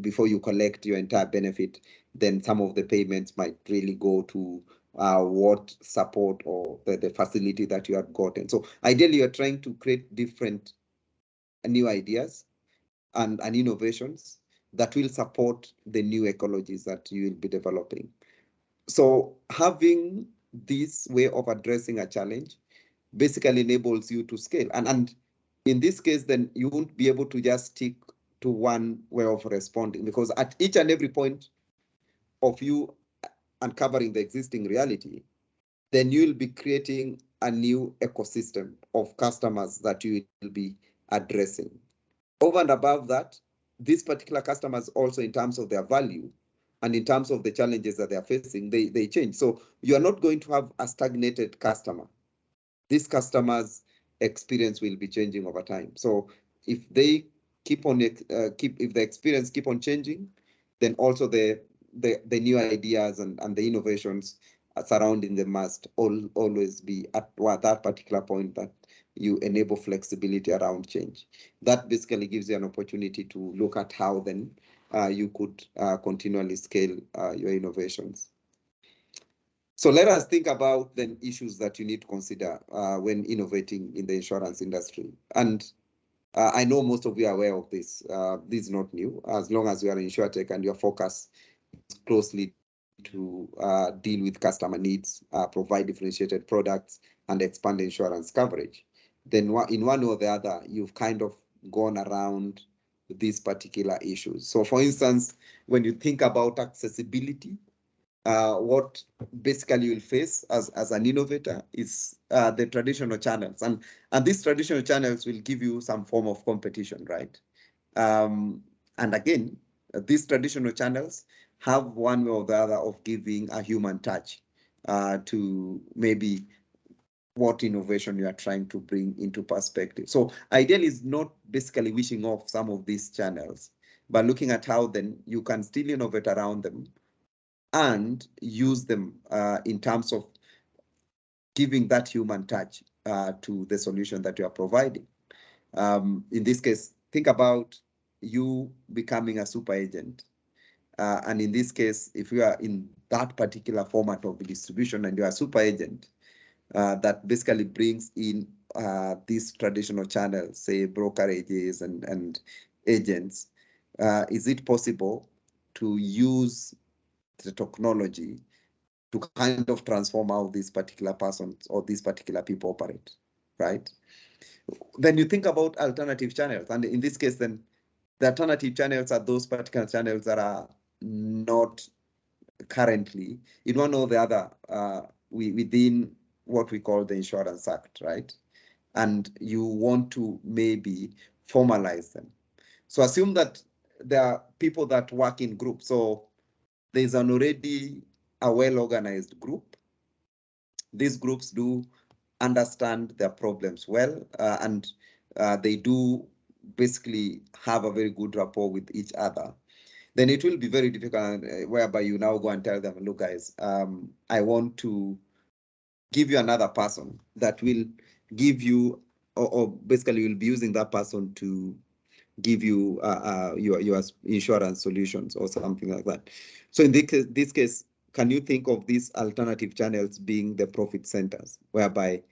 before you collect your entire benefit. Then some of the payments might really go to what support or the facility that you have gotten. So ideally, you're trying to create different new ideas and innovations that will support the new ecologies that you will be developing. So having this way of addressing a challenge basically enables you to scale. And in this case, then you won't be able to just stick to one way of responding, because at each and every point of you uncovering the existing reality, then you'll be creating a new ecosystem of customers that you will be addressing. Over and above that, these particular customers also, in terms of their value and in terms of the challenges that they are facing, they change. So you are not going to have a stagnated customer. These customers' experience will be changing over time. So if they keep on if the experience keep on changing, then also the new ideas and the innovations surrounding them must always be at that particular point that you enable flexibility around change. That basically gives you an opportunity to look at how then you could continually scale your innovations. So let us think about the issues that you need to consider when innovating in the insurance industry. And I know most of you are aware of this. This is not new. As long as you are in InsurTech and your focus is closely to deal with customer needs, provide differentiated products, and expand insurance coverage, then in one or the other, you've kind of gone around these particular issues. So for instance, when you think about accessibility, what basically you'll face as an innovator is the traditional channels. And these traditional channels will give you some form of competition, right? And again, these traditional channels have one way or the other of giving a human touch to maybe what innovation you are trying to bring into perspective. So ideally is not basically wishing off some of these channels, but looking at how then you can still innovate around them and use them in terms of giving that human touch to the solution that you are providing. In this case, think about you becoming a super agent. And in this case, if you are in that particular format of distribution and you are a super agent, that basically brings in these traditional channels, say brokerages and agents, is it possible to use the technology to kind of transform how these particular persons or these particular people operate, right? Then you think about alternative channels. And in this case, then the alternative channels are those particular channels that are not currently in one or the other within what we call the Insurance Act, right? And you want to maybe formalize them. So assume that there are people that work in groups. So there's an already a well-organized group. These groups do understand their problems well, and they do basically have a very good rapport with each other. Then it will be very difficult whereby you now go and tell them, look, guys, I want to give you another person that will give you, or basically you'll be using that person to give you your insurance solutions or something like that. So in this case, can you think of these alternative channels being the profit centers, whereby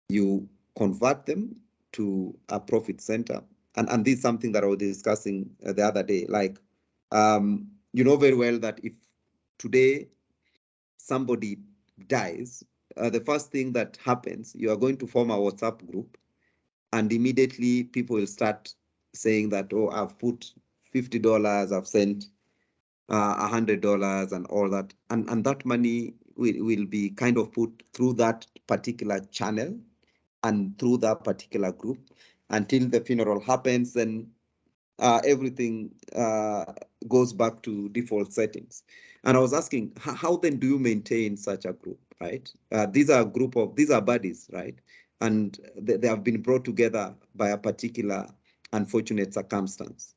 you convert them to a profit center? And this is something that I was discussing the other day. Like, you know very well that if today somebody dies, the first thing that happens, you are going to form a WhatsApp group, and immediately people will start saying that, oh, I've put $50, I've sent $100 and all that. And that money will be kind of put through that particular channel and through that particular group until the funeral happens. Then everything goes back to default settings. And I was asking, how then do you maintain such a group, right? These are buddies, right? And they have been brought together by a particular unfortunate circumstance.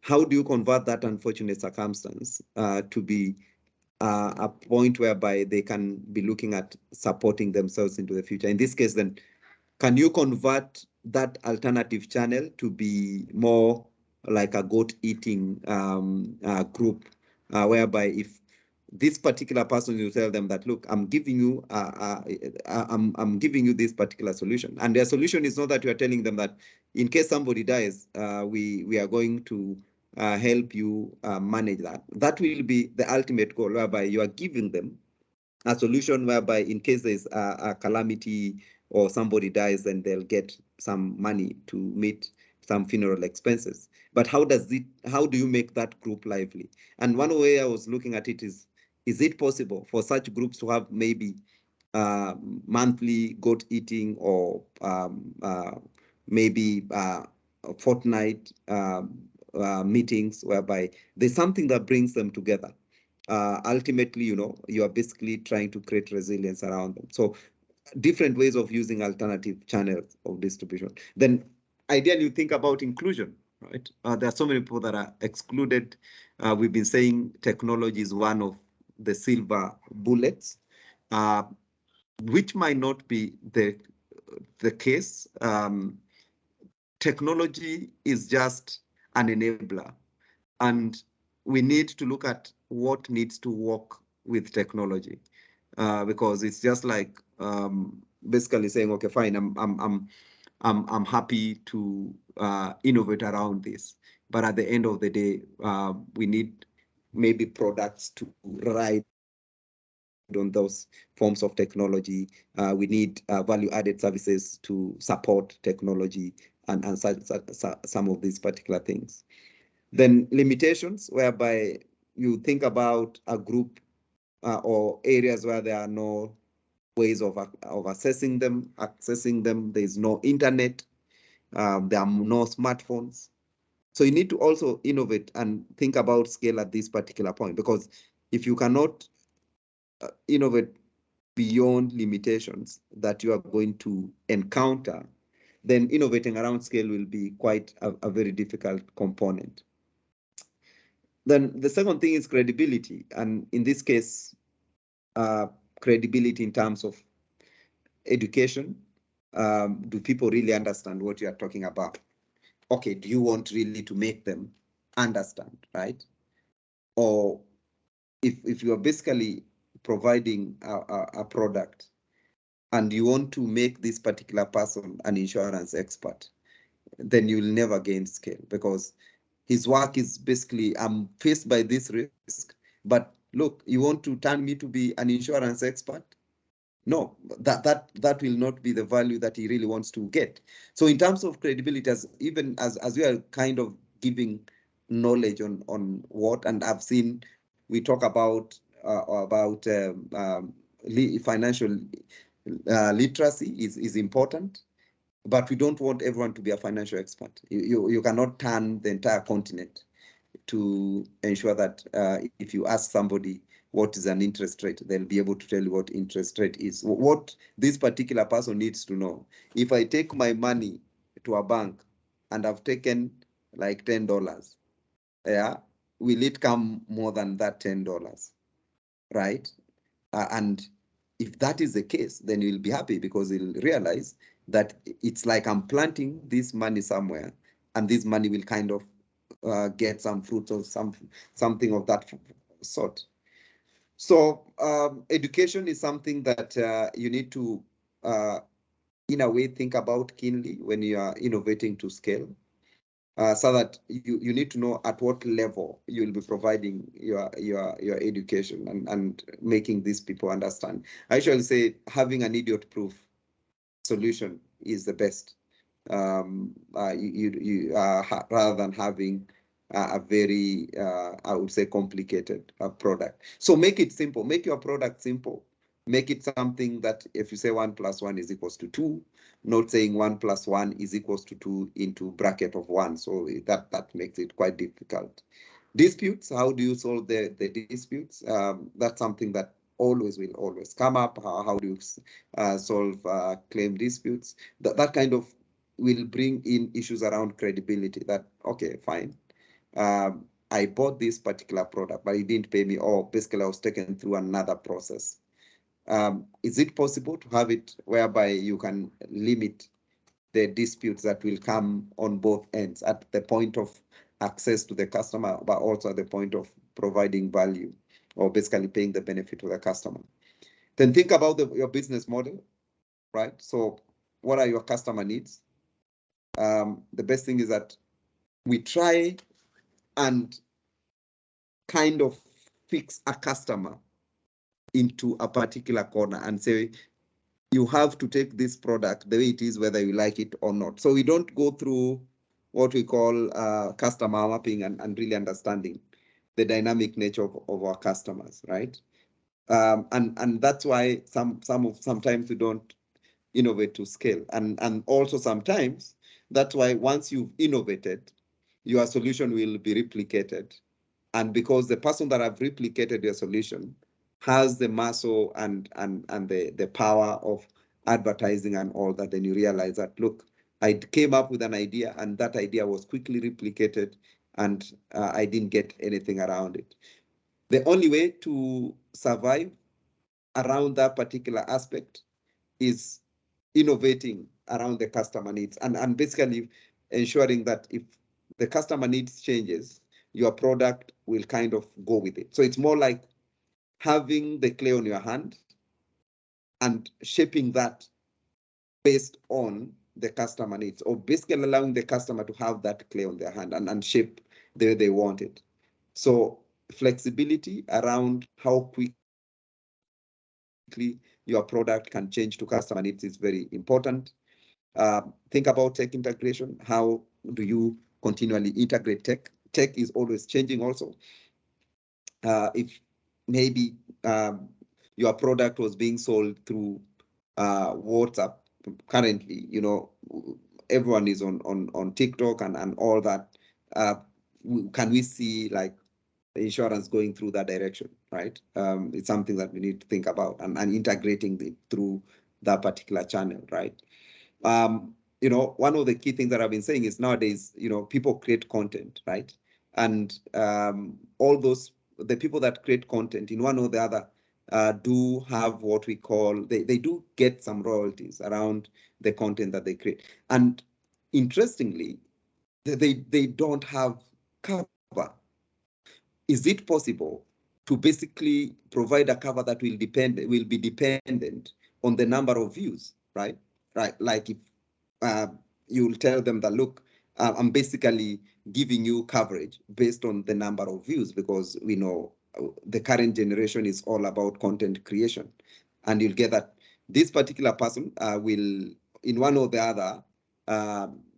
How do you convert that unfortunate circumstance to be a point whereby they can be looking at supporting themselves into the future? In this case, then, can you convert that alternative channel to be more like a goat eating group, whereby if this particular person, you tell them that, look, I'm giving you I'm giving you this particular solution, and their solution is not that you are telling them that in case somebody dies, we are going to help you manage that. That will be the ultimate goal, whereby you are giving them a solution whereby in case there's a calamity or somebody dies, then they'll get some money to meet some funeral expenses. But how do you make that group lively? And one way I was looking at it is, Is it possible for such groups to have maybe monthly goat eating or maybe fortnight meetings whereby there's something that brings them together? Ultimately, you are basically trying to create resilience around them. So different ways of using alternative channels of distribution. Then ideally, you think about inclusion, right? There are so many people that are excluded. We've been saying technology is one of the silver bullets, which might not be the case. Technology is just an enabler, and we need to look at what needs to work with technology, because it's just like basically saying, okay, fine, I'm happy to innovate around this, but at the end of the day, we need maybe products to ride on those forms of technology. We need value-added services to support technology and some of these particular things. Then limitations, whereby you think about a group or areas where there are no ways of accessing them. There is no internet. There are no smartphones. So you need to also innovate and think about scale at this particular point, because if you cannot innovate beyond limitations that you are going to encounter, then innovating around scale will be quite a very difficult component. Then the second thing is credibility. And in this case, credibility in terms of education. Do people really understand what you are talking about? Okay, do you want really to make them understand, right? Or if you are basically providing a product and you want to make this particular person an insurance expert, then you'll never gain scale, because his work is basically, I'm faced by this risk, but look, you want to turn me to be an insurance expert? No, that will not be the value that he really wants to get. So in terms of credibility, as we are kind of giving knowledge on what, and I've seen, we talk about financial literacy is important, but we don't want everyone to be a financial expert. You cannot turn the entire continent to ensure that if you ask somebody what is an interest rate, they'll be able to tell you what interest rate is. What this particular person needs to know: if I take my money to a bank and I've taken like $10, yeah, will it come more than that $10, right? And if that is the case, then you'll be happy, because you'll realize that it's like I'm planting this money somewhere, and this money will kind of get some fruit or something of that sort. So education is something that you need to, in a way, think about keenly when you are innovating to scale, so that you need to know at what level you will be providing your education and making these people understand. I shall say having an idiot-proof solution is the best, rather than having a very, I would say, complicated product. So make it simple. Make your product simple. Make it something that if you say 1 + 1 is equals to 2, not saying 1 + 1 is equals to 2 into bracket of 1. So that makes it quite difficult. Disputes, how do you solve the disputes? That's something that will always come up. How do you solve claim disputes? That kind of will bring in issues around credibility, that, okay, fine, I bought this particular product, but it didn't pay me, or basically I was taken through another process. Is it possible to have it whereby you can limit the disputes that will come on both ends, at the point of access to the customer, but also at the point of providing value, or basically paying the benefit to the customer? Then think about your business model, right? So what are your customer needs? The best thing is that we try and kind of fix a customer into a particular corner and say, you have to take this product the way it is, whether you like it or not. So we don't go through what we call customer mapping and really understanding the dynamic nature of our customers, right? And that's why sometimes we don't innovate to scale. And also sometimes that's why once you've innovated, your solution will be replicated. And because the person that have replicated your solution has the muscle and the power of advertising and all that, then you realize that, look, I came up with an idea and that idea was quickly replicated and I didn't get anything around it. The only way to survive around that particular aspect is innovating around the customer needs and basically ensuring that if the customer needs changes, your product will kind of go with it. So it's more like having the clay on your hand and shaping that based on the customer needs, or basically allowing the customer to have that clay on their hand and shape the way they want it. So flexibility around how quickly your product can change to customer needs is very important. Think about tech integration. How do you continually integrate tech? Tech is always changing also. If maybe your product was being sold through WhatsApp, currently, you know, everyone is on TikTok and all that. Can we see like insurance going through that direction, right? It's something that we need to think about and integrating it through that particular channel, right? You know, one of the key things that I've been saying is nowadays, you know, people create content, right? And all those, the people that create content in one or the other do have what we call, they do get some royalties around the content that they create. And interestingly, they don't have cover. Is it possible to basically provide a cover that will be dependent on the number of views, right? Right, like if you'll tell them that, look, I'm basically giving you coverage based on the number of views, because we know the current generation is all about content creation. And you'll get that this particular person will, in one or the other,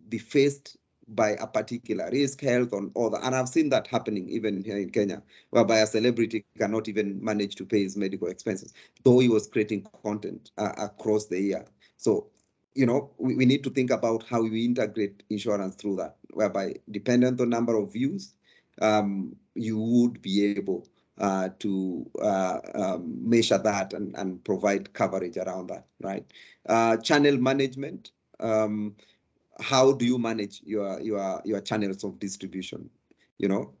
be faced by a particular risk, health, or other. And I've seen that happening even here in Kenya, whereby a celebrity cannot even manage to pay his medical expenses, though he was creating content across the year. So, you know, we need to think about how we integrate insurance through that, whereby dependent on number of views, you would be able to measure that and provide coverage around that, right? Channel management. How do you manage your channels of distribution? You know,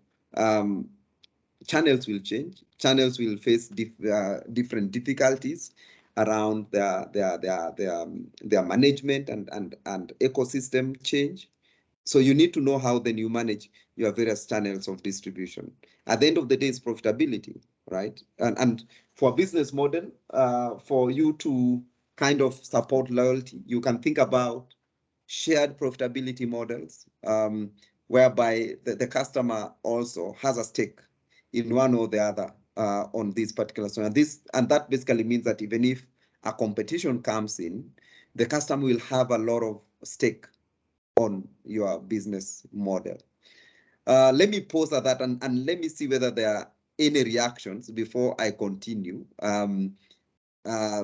channels will change. Channels will face different difficulties around their management and ecosystem change. So you need to know how then you manage your various channels of distribution. At the end of the day, it's profitability, right? And for a business model, for you to kind of support loyalty, you can think about shared profitability models, whereby the customer also has a stake in one or the other on this particular zone. And that basically means that even if a competition comes in, the customer will have a lot of stake on your business model. Let me pause at that and let me see whether there are any reactions before I continue. I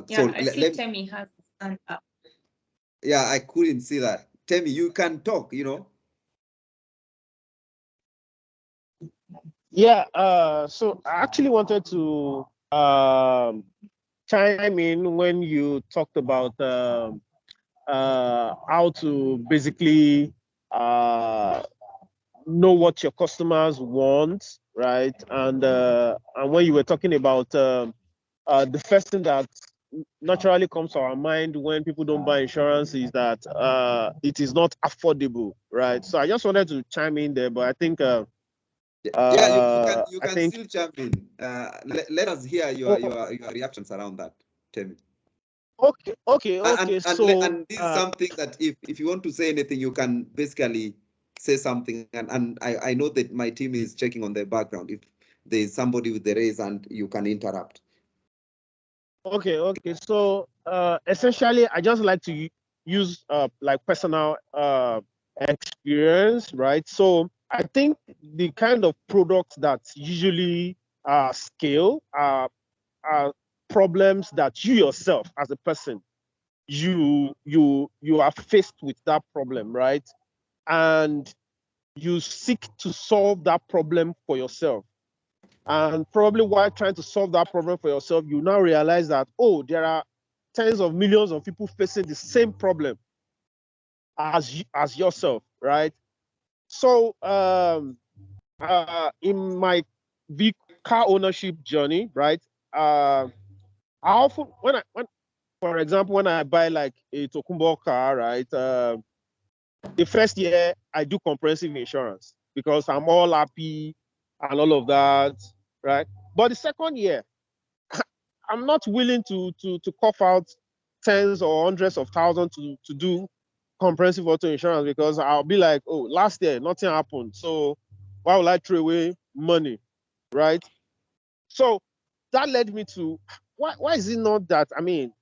see Temi has a hand up. Yeah, I couldn't see that. Temi, you can talk, you know. Yeah, so I actually wanted to chime in when you talked about how to basically know what your customers want, right? And when you were talking about the first thing that naturally comes to our mind when people don't buy insurance is that it is not affordable, right? So I just wanted to chime in there, but I think yeah, you can think, still chime in. Let us hear your reactions around that, Temi. Okay. And this is something that if you want to say anything, you can basically say something. And I know that my team is checking on the background. If there's somebody with the raise hand, you can interrupt. Okay. So essentially, I just like to use like personal experience, right? So I think the kind of products that usually scale are problems that you yourself as a person, you are faced with that problem, right? And you seek to solve that problem for yourself. And probably while trying to solve that problem for yourself, you now realize that, oh, there are tens of millions of people facing the same problem as yourself, right? So in my big car ownership journey, right? I often, for example, when I buy like a Tokumbo car, right? The first year I do comprehensive insurance because I'm all happy and all of that, right? But the second year, I'm not willing to cough out tens or hundreds of thousands to do comprehensive auto insurance because I'll be like, oh, last year nothing happened, so why would I throw away money, right? So that led me to why is it not that, I mean,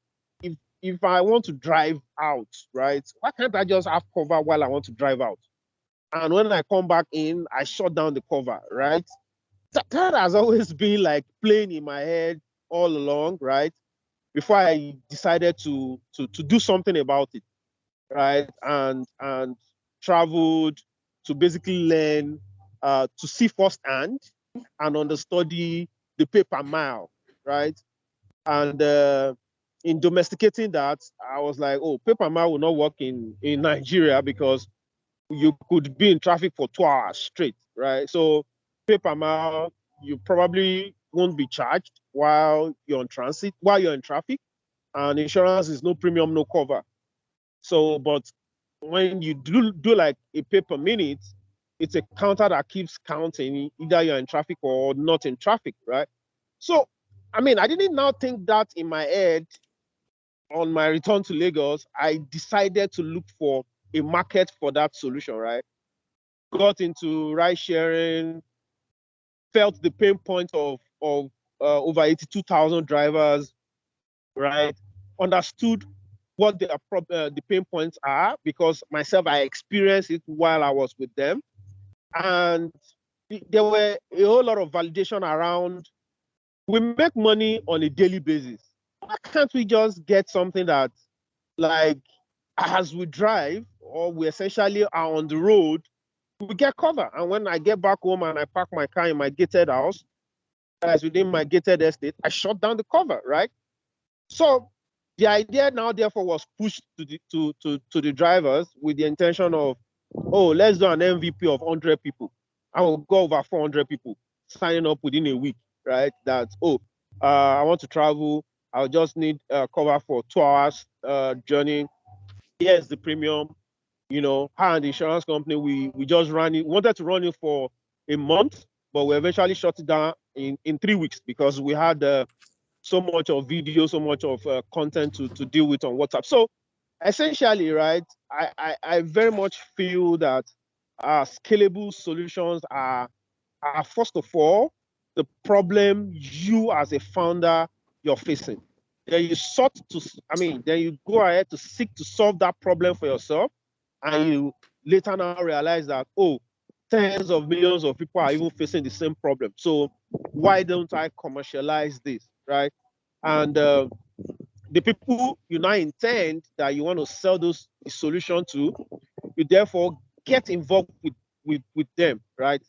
if I want to drive out, right, why can't I just have cover while I want to drive out? And when I come back in, I shut down the cover, right? That has always been like playing in my head all along, right? Before I decided to do something about it, right? And traveled to basically learn to see firsthand and understudy the paper mile, right? And in domesticating that, I was like, oh, paper mile will not work in Nigeria because you could be in traffic for 2 hours straight, right? So paper mile, you probably won't be charged while you're on transit, while you're in traffic, and insurance is no premium, no cover. So, but when you do like a pay per minute, it's a counter that keeps counting either you're in traffic or not in traffic, right? So, I mean, I didn't now think that in my head. On my return to Lagos, I decided to look for a market for that solution, right? Got into ride sharing, felt the pain point of over 82,000 drivers, right? Understood what the pain points are because myself, I experienced it while I was with them. And there were a whole lot of validation around, we make money on a daily basis. Why can't we just get something that, like, as we drive or we essentially are on the road, we get cover. And when I get back home and I park my car in my gated house, as within my gated estate, I shut down the cover, right? So the idea now, therefore, was pushed to the drivers with the intention of, oh, let's do an MVP of 100 people. I will go over 400 people signing up within a week, right? That, oh, I want to travel. I'll just need cover for 2 hours journey. Here's the premium. You know, her and the insurance company, we just wanted to run it for a month, but we eventually shut it down in 3 weeks because we had so much of video, so much of content to deal with on WhatsApp. So essentially, right, I very much feel that scalable solutions are first of all the problem you as a founder you're facing. Then you then you go ahead to seek to solve that problem for yourself, and you later now realize that, oh, tens of millions of people are even facing the same problem. So why don't I commercialize this, right? And the people you now intend that you want to sell those solution to, you therefore get involved with them, right?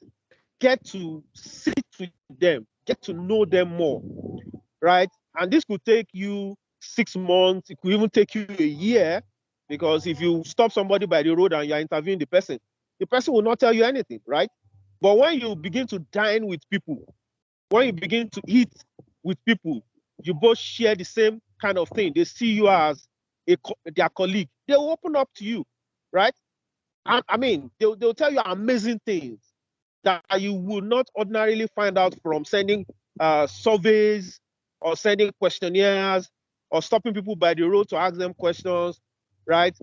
Get to sit with them, get to know them more, right? And this could take you 6 months, it could even take you a year, because if you stop somebody by the road and you're interviewing the person will not tell you anything, right? But when you begin to dine with people, when you begin to eat with people, you both share the same kind of thing. They see you as their colleague. They will open up to you, right? I mean, they'll tell you amazing things that you would not ordinarily find out from sending surveys or sending questionnaires or stopping people by the road to ask them questions, right?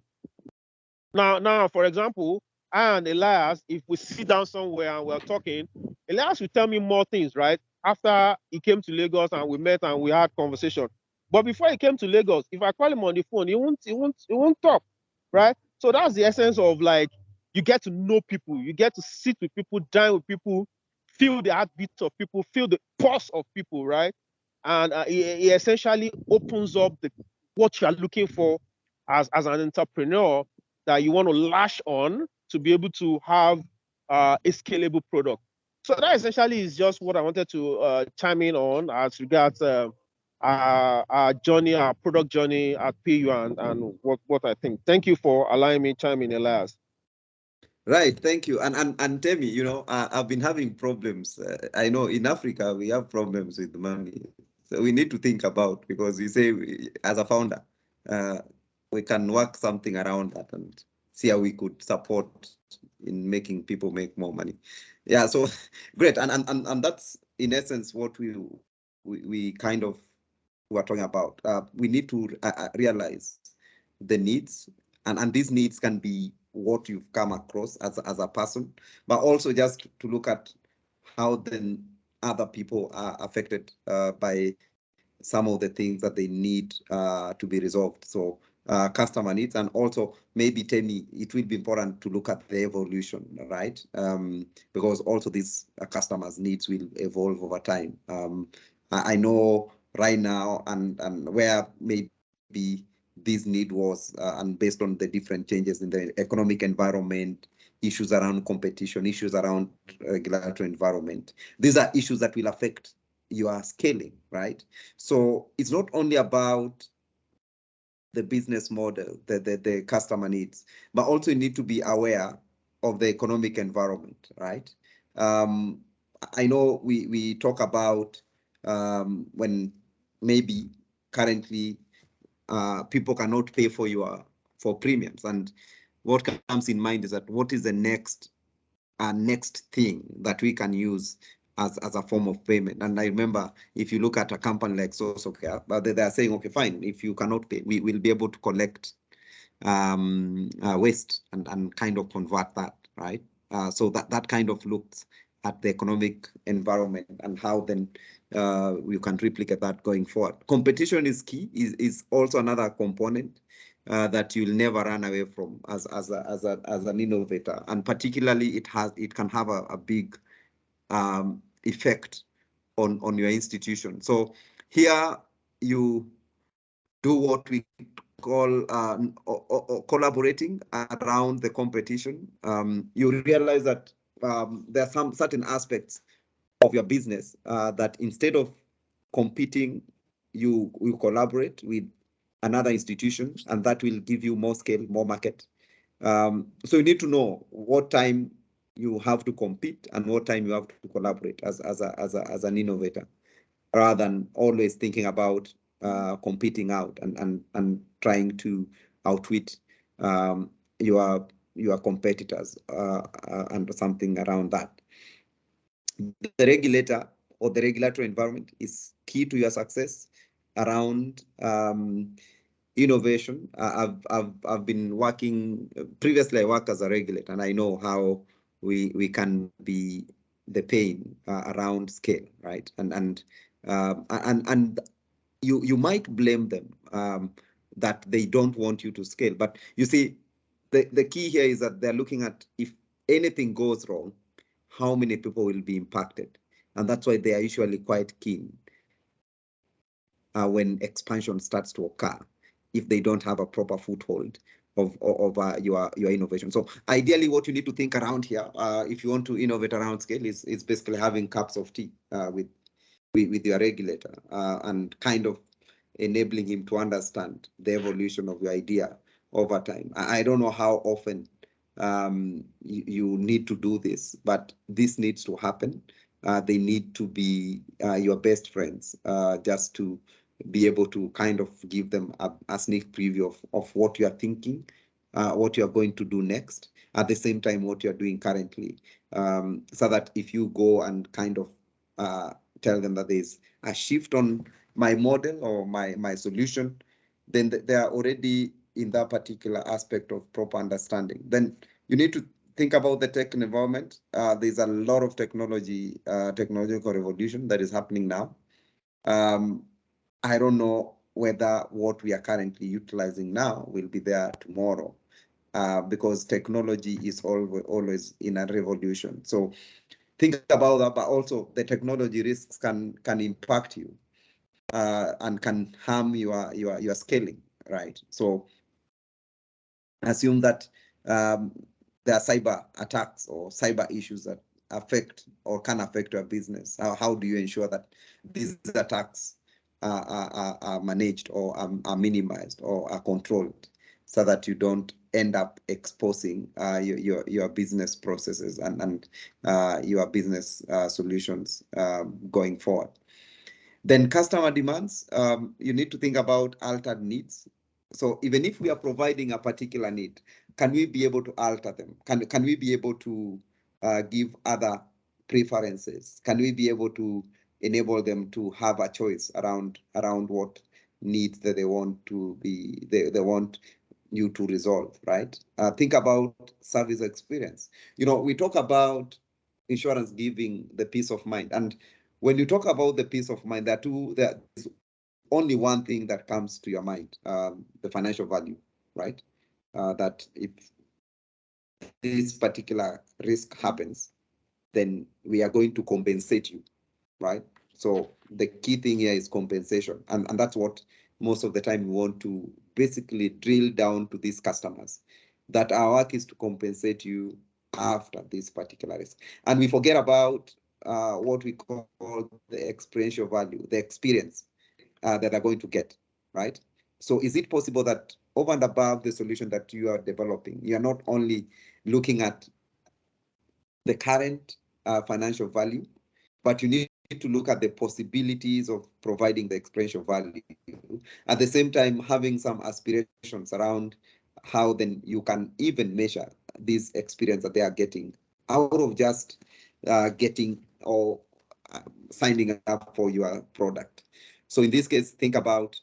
Now, for example, I and Elias, if we sit down somewhere and we're talking, Elias will tell me more things, right? After he came to Lagos and we met and we had conversation. But before he came to Lagos, if I call him on the phone, he won't talk, right? So that's the essence of, like, you get to know people, you get to sit with people, dine with people, feel the heartbeat of people, feel the pulse of people, right? and it essentially opens up what you are looking for as an entrepreneur that you want to lash on to be able to have a scalable product. So that essentially is just what I wanted to chime in on as regards our journey, our product journey at PU, and what I think. Thank you for allowing me to chime in, Elias. Right, thank you. And Temi, you know, I've been having problems. I know in Africa we have problems with money, so we need to think about, because you say as a founder, we can work something around that and see how we could support in making people make more money. Yeah, so great, and that's in essence what we kind of were talking about. We need to realize the needs, and these needs can be what you've come across as a person, but also just to look at how then other people are affected by some of the things that they need to be resolved. So customer needs, and also maybe Temi, it will be important to look at the evolution, right? Because also these customers' needs will evolve over time. I know right now, and where maybe this need was, and based on the different changes in the economic environment, issues around competition, issues around regulatory environment. These are issues that will affect your scaling, right? So it's not only about the business model, the customer needs, but also you need to be aware of the economic environment, right? I know we talk about when maybe currently people cannot pay for premiums, and what comes in mind is that what is the next thing that we can use as a form of payment. And I remember, if you look at a company like SocialCare, but they are saying, okay, fine, if you cannot pay, we will be able to collect waste and kind of convert that, right? So that kind of looks at the economic environment and how then you can replicate that going forward. Competition is key, is also another component that you'll never run away from as an innovator, and particularly it can have a big effect on your institution. So here you do what we call collaborating around the competition. You realize that there are some certain aspects of your business that instead of competing, you collaborate with another institution, and that will give you more scale, more market. So you need to know what time you have to compete and what time you have to collaborate as an innovator, rather than always thinking about competing out and trying to outwit your competitors and something around that. The regulator or the regulatory environment is key to your success around innovation. I've been working previously. I worked as a regulator, and I know how we can be the pain around scale, right? And you might blame them that they don't want you to scale, but you see, the key here is that they're looking at, if anything goes wrong, how many people will be impacted, and that's why they are usually quite keen when expansion starts to occur, if they don't have a proper foothold of your innovation. So ideally, what you need to think around here, if you want to innovate around scale, is basically having cups of tea with your regulator and kind of enabling him to understand the evolution of your idea over time. I don't know how often you need to do this, but this needs to happen. They need to be your best friends, just to be able to kind of give them a sneak preview of what you are thinking, what you are going to do next, at the same time what you are doing currently, so that if you go and kind of tell them that there's a shift on my model or my solution, then they are already in that particular aspect of proper understanding. Then you need to think about the tech environment. There's a lot of technological revolution that is happening now. I don't know whether what we are currently utilizing now will be there tomorrow, because technology is always in a revolution. So think about that, but also the technology risks can impact you. and can harm your scaling, right? So assume that there are cyber attacks or cyber issues that affect or can affect your business. How do you ensure that these attacks are managed or are minimized or are controlled, so that you don't end up exposing your business processes and your business solutions going forward? Then customer demands, you need to think about altered needs. So even if we are providing a particular need, can we be able to alter them? Can we be able to give other preferences? Can we be able to enable them to have a choice around what needs that they want to be, they want you to resolve, right? Think about service experience. You know, we talk about insurance giving the peace of mind, and when you talk about the peace of mind, there is only one thing that comes to your mind, the financial value, right? That if this particular risk happens, then we are going to compensate you, right? So the key thing here is compensation. And that's what most of the time we want to basically drill down to these customers, that our work is to compensate you after this particular risk. And we forget about what we call the experiential value, the experience that they're going to get, right? So is it possible that over and above the solution that you are developing, you're not only looking at the current financial value, but you need to look at the possibilities of providing the experiential value. At the same time, having some aspirations around how then you can even measure this experience that they are getting out of just getting or signing up for your product. So in this case, think about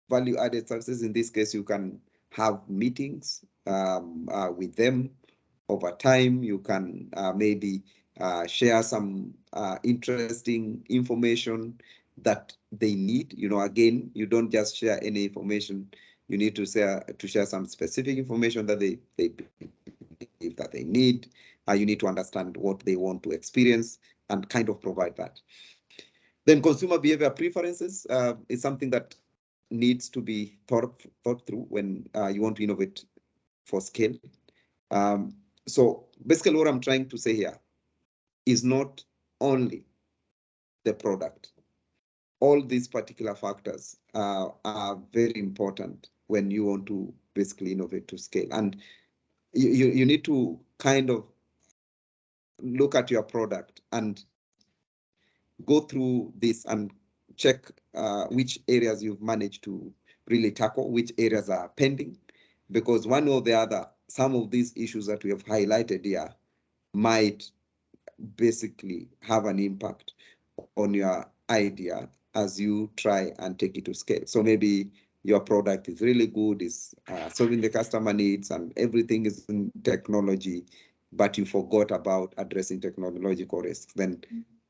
value-added services. In this case, you can have meetings with them over time. You can maybe share some interesting information that they need. You know, again, you don't just share any information. You need to share some specific information that they believe that they need. You need to understand what they want to experience and kind of provide that. Then consumer behavior preferences is something that needs to be thought through when you want to innovate for scale. So basically what I'm trying to say here is not only the product. All these particular factors are very important when you want to basically innovate to scale. And you need to kind of look at your product and go through this and check which areas you've managed to really tackle, which areas are pending, because one or the other, some of these issues that we have highlighted here might basically have an impact on your idea as you try and take it to scale. So maybe your product is really good, is serving the customer needs, and everything is in technology, but you forgot about addressing technological risks. Then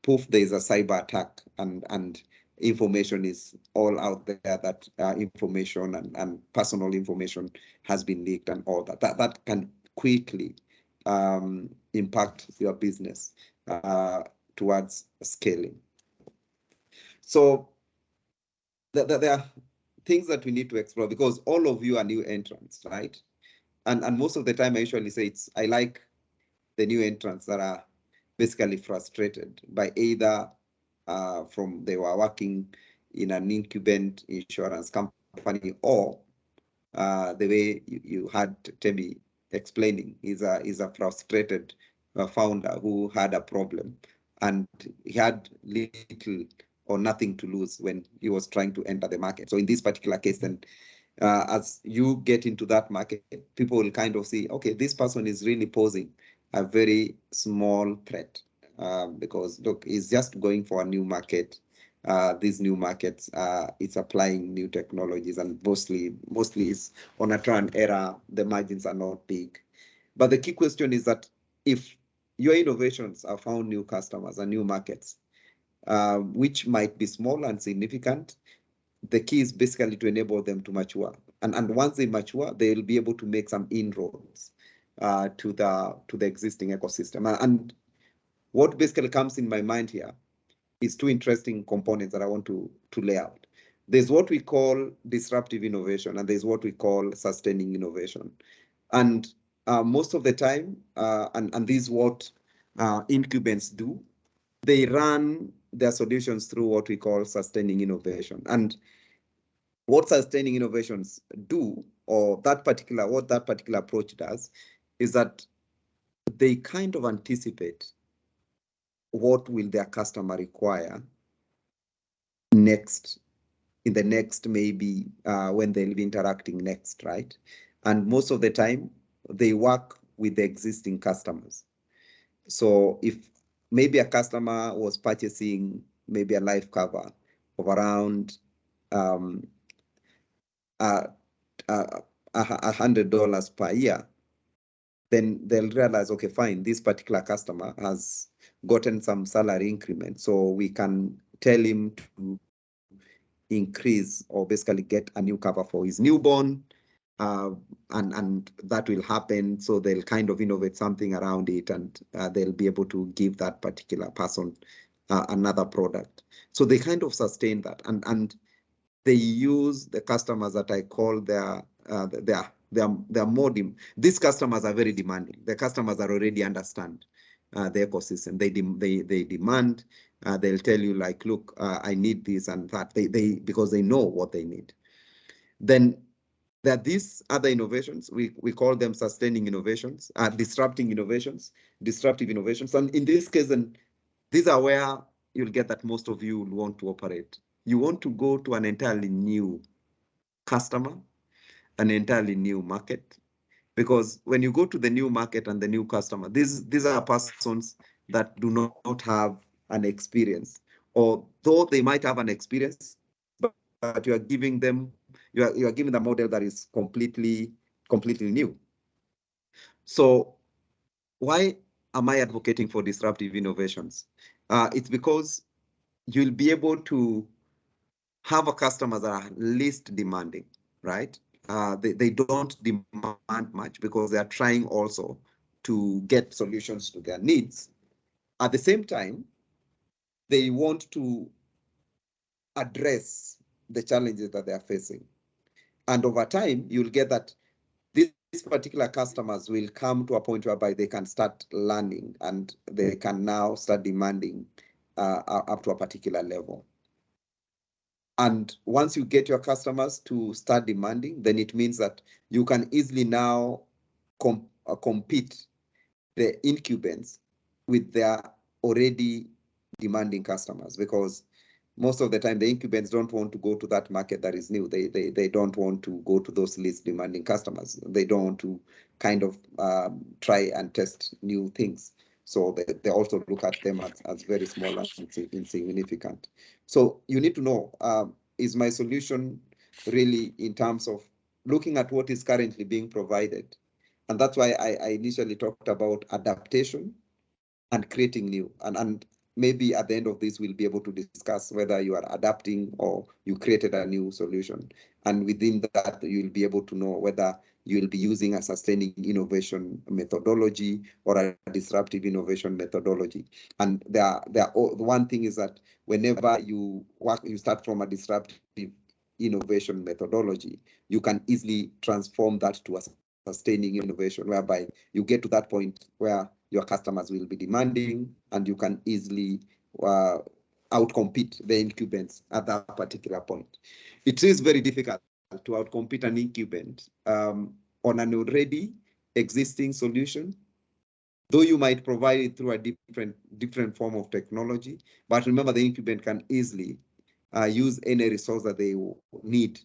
poof, there is a cyber attack, and information is all out there, that information and personal information has been leaked and all that. That can quickly impact your business towards scaling. So there are things that we need to explore, because all of you are new entrants, right? And most of the time I usually say I like the new entrants that are basically frustrated by either from they were working in an incumbent insurance company, or the way you had Temi explaining, is a frustrated founder who had a problem and he had little or nothing to lose when he was trying to enter the market. So in this particular case, then as you get into that market, people will kind of see, okay, this person is really posing a very small threat, because look, he's just going for a new market. These new markets, it's applying new technologies, and mostly it's on a trial and error. The margins are not big. But the key question is that if your innovations have found new customers and new markets, which might be small and significant, the key is basically to enable them to mature. And once they mature, they'll be able to make some inroads to the existing ecosystem. And what basically comes in my mind here is two interesting components that I want to lay out. There's what we call disruptive innovation, and there's what we call sustaining innovation. And most of the time, and this is what incumbents do, they run their solutions through what we call sustaining innovation. And what sustaining innovations do, or what that particular approach does, is that they kind of anticipate what will their customer require next, in the next, maybe when they'll be interacting next, right? And most of the time, they work with the existing customers. So if maybe a customer was purchasing maybe a life cover of around $100 per year, then they'll realize, okay, fine, this particular customer has gotten some salary increment, so we can tell him to increase or basically get a new cover for his newborn, and that will happen. So they'll kind of innovate something around it, and they'll be able to give that particular person another product. So they kind of sustain that, and they use the customers that I call their more. These customers are very demanding. The customers are already understand the ecosystem. They demand. They'll tell you, like, look, I need this and that. Because they know what they need. Then there are these other innovations. We call them sustaining innovations, disruptive innovations. And in this case, then these are where you'll get that most of you will want to operate. You want to go to an entirely new customer, an entirely new market, because when you go to the new market and the new customer, these are persons that do not have an experience, or though they might have an experience, but you are giving them, you are giving the model that is completely new. So why am I advocating for disruptive innovations? It's because you'll be able to have a customer that are least demanding, right? They don't demand much because they are trying also to get solutions to their needs. At the same time, they want to address the challenges that they are facing. And over time, you'll get that these particular customers will come to a point whereby they can start learning, and they can now start demanding up to a particular level. And once you get your customers to start demanding, then it means that you can easily now compete the incumbents with their already demanding customers, because most of the time the incumbents don't want to go to that market that is new. They don't want to go to those least demanding customers. They don't want to kind of try and test new things. So they also look at them as very small and insignificant. So you need to know, is my solution really in terms of looking at what is currently being provided? And that's why I initially talked about adaptation and creating new. And maybe at the end of this, we'll be able to discuss whether you are adapting or you created a new solution. And within that, you'll be able to know whether you'll be using a sustaining innovation methodology or a disruptive innovation methodology. And the one thing is that whenever you start from a disruptive innovation methodology, you can easily transform that to a sustaining innovation, whereby you get to that point where your customers will be demanding, and you can easily outcompete the incumbents at that particular point. It is very difficult to outcompete an incumbent on an already existing solution, though you might provide it through a different form of technology. But remember, the incumbent can easily use any resource that they need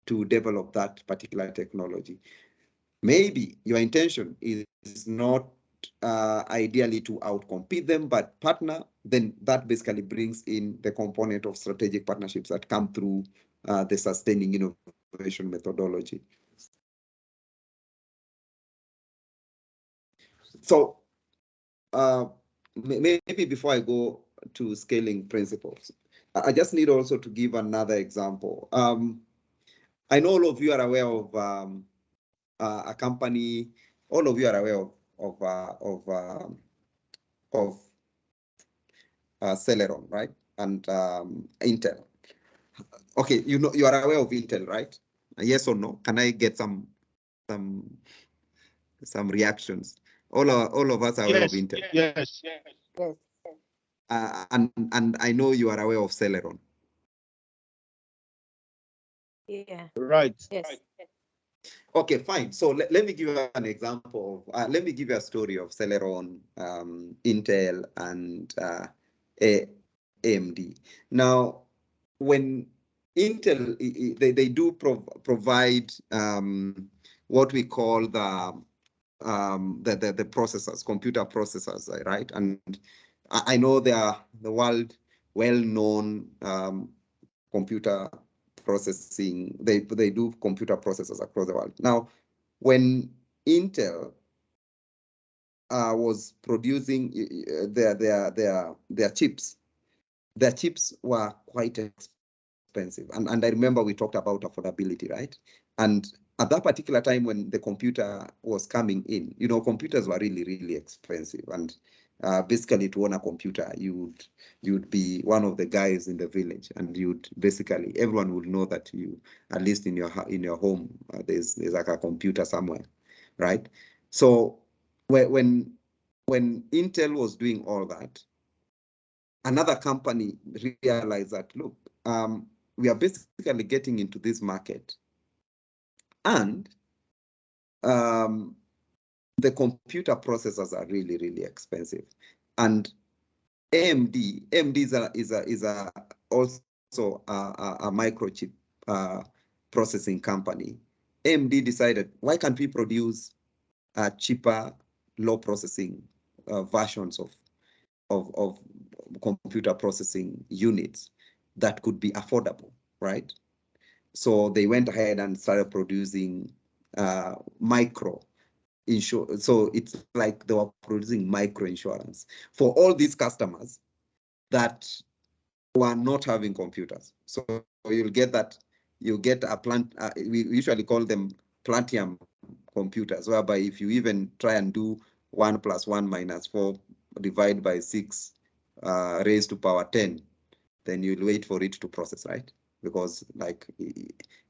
to develop that particular technology. Maybe your intention is not ideally to outcompete them, but partner. Then that basically brings in the component of strategic partnerships that come through the sustaining innovation methodology. So maybe before I go to scaling principles, I just need also to give another example. I know all of you are aware of a company. All of you are aware of Celeron, right? And Intel. Okay, you are aware of Intel, right? Yes or no? Can I get some reactions? All of us are aware of Intel. Yes. And I know you are aware of Celeron. Yeah. Right. Yes. Okay, fine. So let me give you an example. Let me give you a story of Celeron, Intel, and AMD. Now, when Intel, they do provide what we call the processors, computer processors, right? And I know they are the world well-known computer processing. They do computer processors across the world. Now, when Intel was producing their chips, their chips were quite expensive. And I remember we talked about affordability, right? And at that particular time when the computer was coming in, computers were really, really expensive. And basically to own a computer, you'd be one of the guys in the village, and basically everyone would know that you, at least in your home, there's like a computer somewhere, right? So when Intel was doing all that, another company realized that, look, we are basically getting into this market, and the computer processors are really, really expensive. And AMD is also a microchip processing company. AMD decided, why can't we produce cheaper, low processing versions of computer processing units that could be affordable, right? So they went ahead and started producing micro insurance. So it's like they were producing micro insurance for all these customers that were not having computers. So you'll get that, you get a we usually call them platinum computers, whereby if you even try and do 1 + 1 - 4 divide by 6 raised to power 10, then you'll wait for it to process, right? Because like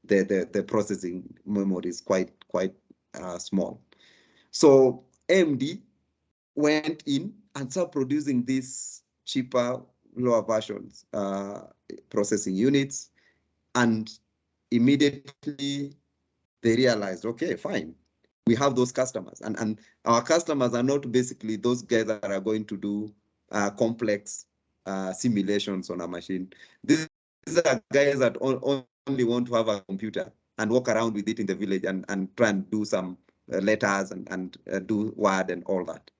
the processing memory is quite small. So AMD went in and started producing these cheaper, lower versions, processing units, and immediately they realized, okay, fine, we have those customers, and our customers are not basically those guys that are going to do complex simulations on a machine. These are guys that only want to have a computer and walk around with it in the village and try and do some letters and do Word and all that.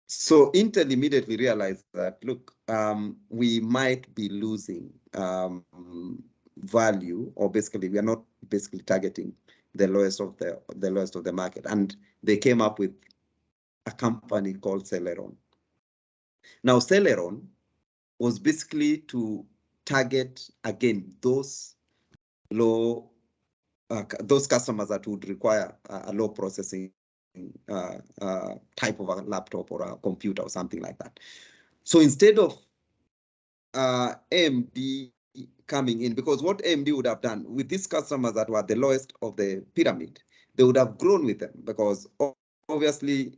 So Intel immediately realized that, look, we might be losing value, or basically we are not basically targeting the lowest of the market, and they came up with a company called Celeron. Now Celeron was basically to target again those customers that would require a low processing type of a laptop or a computer or something like that. So instead of AMD coming in, because what AMD would have done with these customers that were the lowest of the pyramid, they would have grown with them, because obviously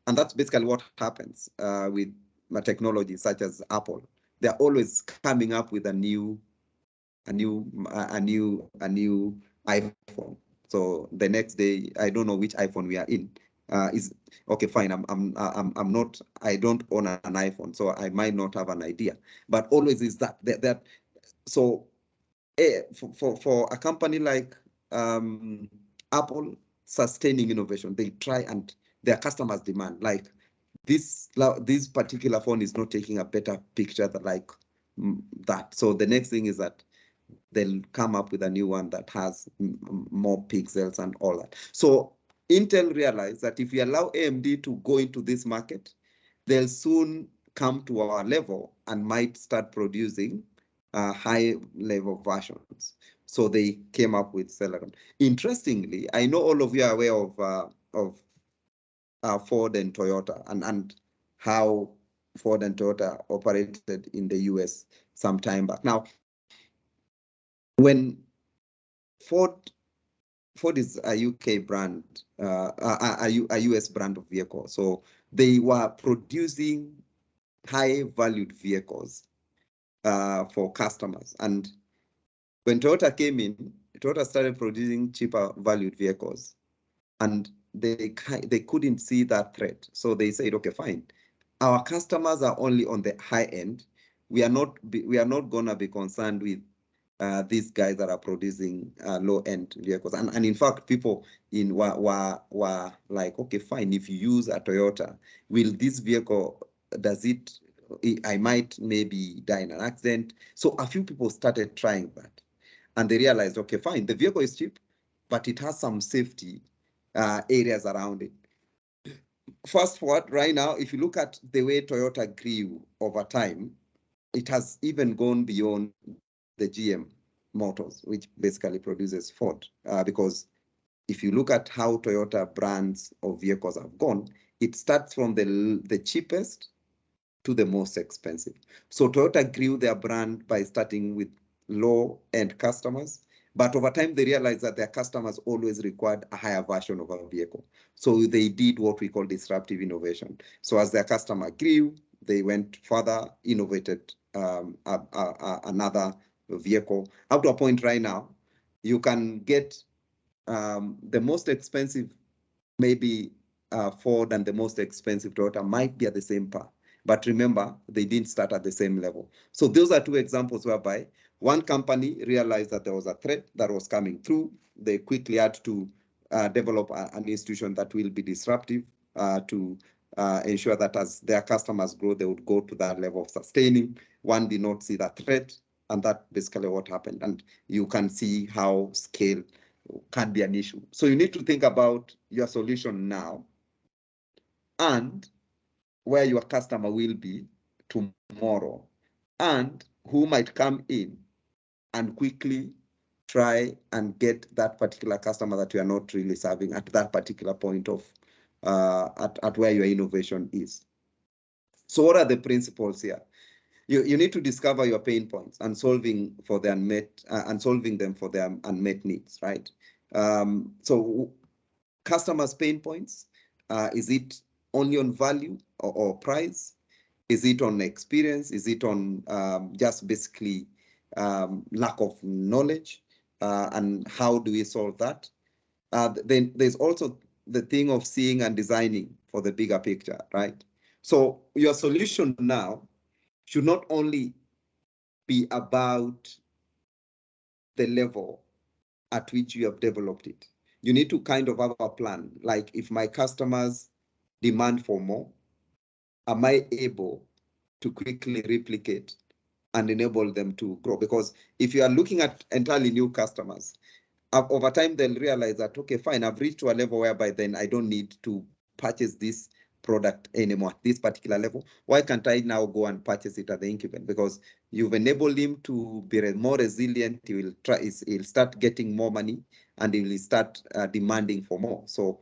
and that's basically what happens with technology such as Apple. They're always coming up with a new iPhone. So the next day, I don't know which iPhone we are in. Is okay, fine. I don't own an iPhone, so I might not have an idea. But always is that. So for a company like Apple, sustaining innovation, they try, and their customers demand, like, this particular phone is not taking a better picture than like that. So the next thing is that they'll come up with a new one that has more pixels and all that. So Intel realized that if we allow AMD to go into this market, they'll soon come to our level and might start producing high level versions. So they came up with Celeron. Interestingly, I know all of you are aware of Ford and Toyota, and how Ford and Toyota operated in the US some time back. Now, when Ford is a UK brand, a US brand of vehicle. So they were producing high valued vehicles for customers. And when Toyota came in, Toyota started producing cheaper valued vehicles, and they couldn't see that threat. So they said, okay, fine. Our customers are only on the high end. We are not gonna be concerned with these guys that are producing low-end vehicles. And in fact, people were like, okay, fine, if you use a Toyota, will this vehicle, I might maybe die in an accident. So a few people started trying that, and they realized, okay, fine, the vehicle is cheap, but it has some safety areas around it. Fast forward right now, if you look at the way Toyota grew over time, it has even gone beyond the GM Motors, which basically produces Ford, because if you look at how Toyota brands of vehicles have gone, it starts from the cheapest to the most expensive. So Toyota grew their brand by starting with low-end customers, but over time they realized that their customers always required a higher version of a vehicle. So they did what we call disruptive innovation. So as their customer grew, they went further, innovated another vehicle, up to a point right now, you can get the most expensive, maybe Ford, and the most expensive Toyota might be at the same par. But remember, they didn't start at the same level. So those are two examples whereby one company realized that there was a threat that was coming through. They quickly had to develop an institution that will be disruptive to ensure that as their customers grow, they would go to that level of sustaining. One did not see that threat, and that basically what happened. And you can see how scale can be an issue. So you need to think about your solution now and where your customer will be tomorrow, and who might come in and quickly try and get that particular customer that you are not really serving at that particular point of at where your innovation is. So what are the principles here? You need to discover your pain points and solving for the unmet and solving them for their unmet needs, right? So customers' pain points, is it only on value or price? Is it on experience? Is it on just basically lack of knowledge? And how do we solve that? Then there's also the thing of seeing and designing for the bigger picture, right? So your solution now should not only be about the level at which you have developed it. You need to kind of have a plan. Like, if my customers demand for more, am I able to quickly replicate and enable them to grow? Because if you are looking at entirely new customers, over time they'll realize that, okay, fine, I've reached to a level whereby then I don't need to purchase this product anymore at this particular level. Why can't I now go and purchase it at the incumbent? Because you've enabled him to be more resilient. He'll start getting more money, and he will start demanding for more. So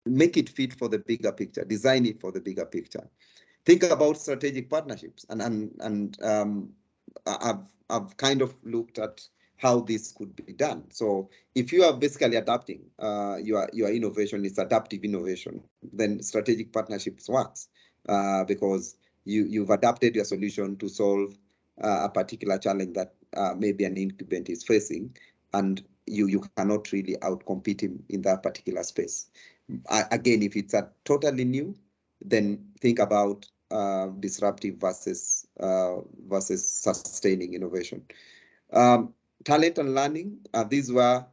make it fit for the bigger picture, design it for the bigger picture. Think about strategic partnerships, and I've kind of looked at how this could be done. So if you are basically adapting your innovation, is adaptive innovation, then strategic partnerships works because you've adapted your solution to solve a particular challenge that maybe an incumbent is facing, and you cannot really outcompete him in that particular space. Again, if it's a totally new, then think about disruptive versus sustaining innovation. Talent and learning, these were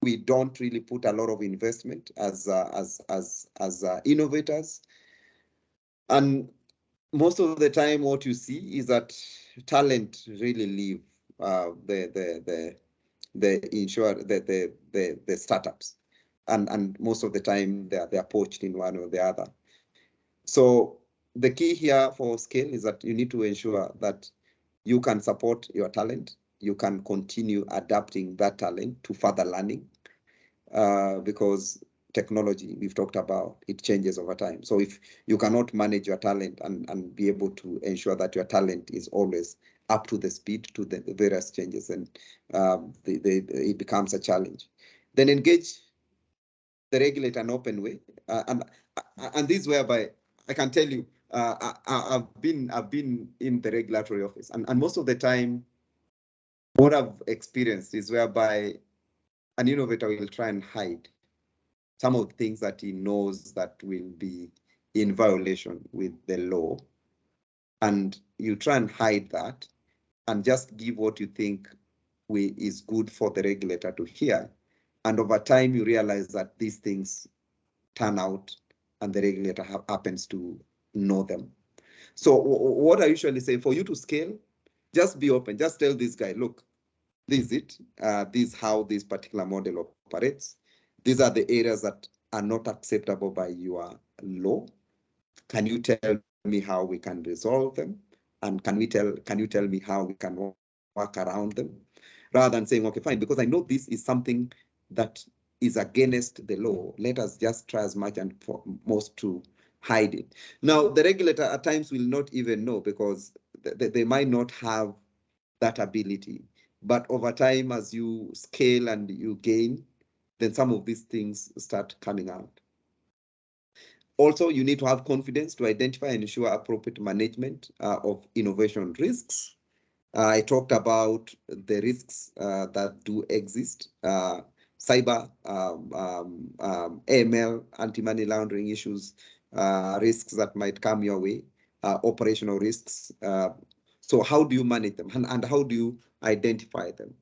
we don't really put a lot of investment as innovators, and most of the time what you see is that talent really leave the startups, and most of the time they're poached in one or the other. So the key here for scale is that you need to ensure that you can support your talent, you can continue adapting that talent to further learning, because technology we've talked about, it changes over time. So if you cannot manage your talent and be able to ensure that your talent is always up to the speed to the various changes, and it becomes a challenge. Then engage the regulator in an open way, and this whereby I can tell you, I've been in the regulatory office, and most of the time, what I've experienced is whereby an innovator will try and hide some of the things that he knows that will be in violation with the law, and you try and hide that and just give what you think is good for the regulator to hear. And over time, you realize that these things turn out and the regulator happens to know them. So what I usually say, for you to scale, just be open. Just tell this guy, look, this is it. This is how this particular model operates. These are the areas that are not acceptable by your law. Can you tell me how we can resolve them? And can you tell me how we can work around them? Rather than saying, okay, fine, because I know this is something that is against the law, let us just try as much and most to hide it. Now, the regulator at times will not even know, because they might not have that ability. But over time, as you scale and you gain, then some of these things start coming out. Also, you need to have confidence to identify and ensure appropriate management of innovation risks. I talked about the risks that do exist, cyber, AML, anti-money laundering issues, risks that might come your way, operational risks. So how do you manage them, and how do you identify them?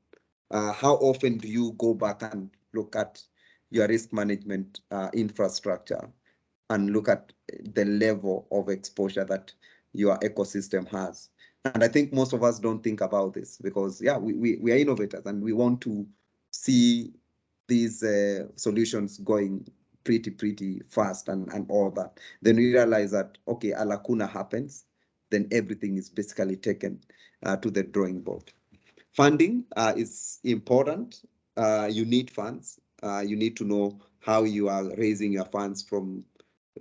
How often do you go back and look at your risk management infrastructure and look at the level of exposure that your ecosystem has? And I think most of us don't think about this, because yeah, we are innovators and we want to see these solutions going pretty fast and all that. Then we realize that, okay, a lacuna happens, then everything is basically taken to the drawing board. Funding is important. You need funds. You need to know how you are raising your funds for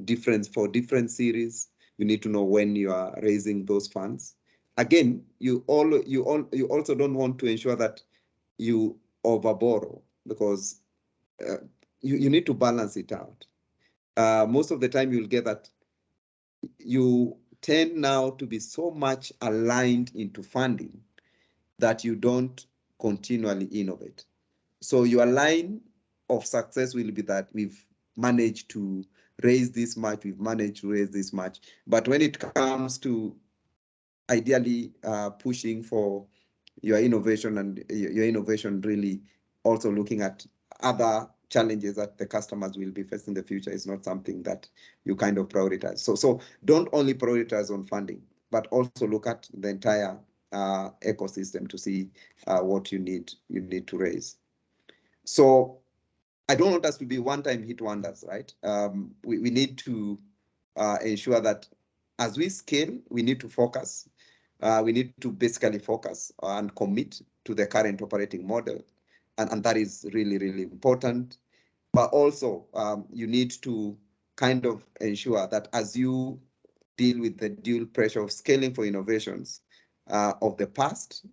different series. You need to know when you are raising those funds. Again, you also don't want to ensure that you overborrow, because you need to balance it out. Most of the time you'll get that you tend now to be so much aligned into funding that you don't continually innovate. So your line of success will be that we've managed to raise this much, we've managed to raise this much. But when it comes to ideally pushing for your innovation, and your innovation really also looking at other challenges that the customers will be facing in the future, is not something that you kind of prioritize. So don't only prioritize on funding, but also look at the entire ecosystem to see what you need to raise. So I don't want us to be one-time hit wonders, right? We need to ensure that as we scale, we need to focus. We need to basically focus and commit to the current operating model. And that is really important. But also, you need to kind of ensure that as you deal with the dual pressure of scaling for innovations of the past,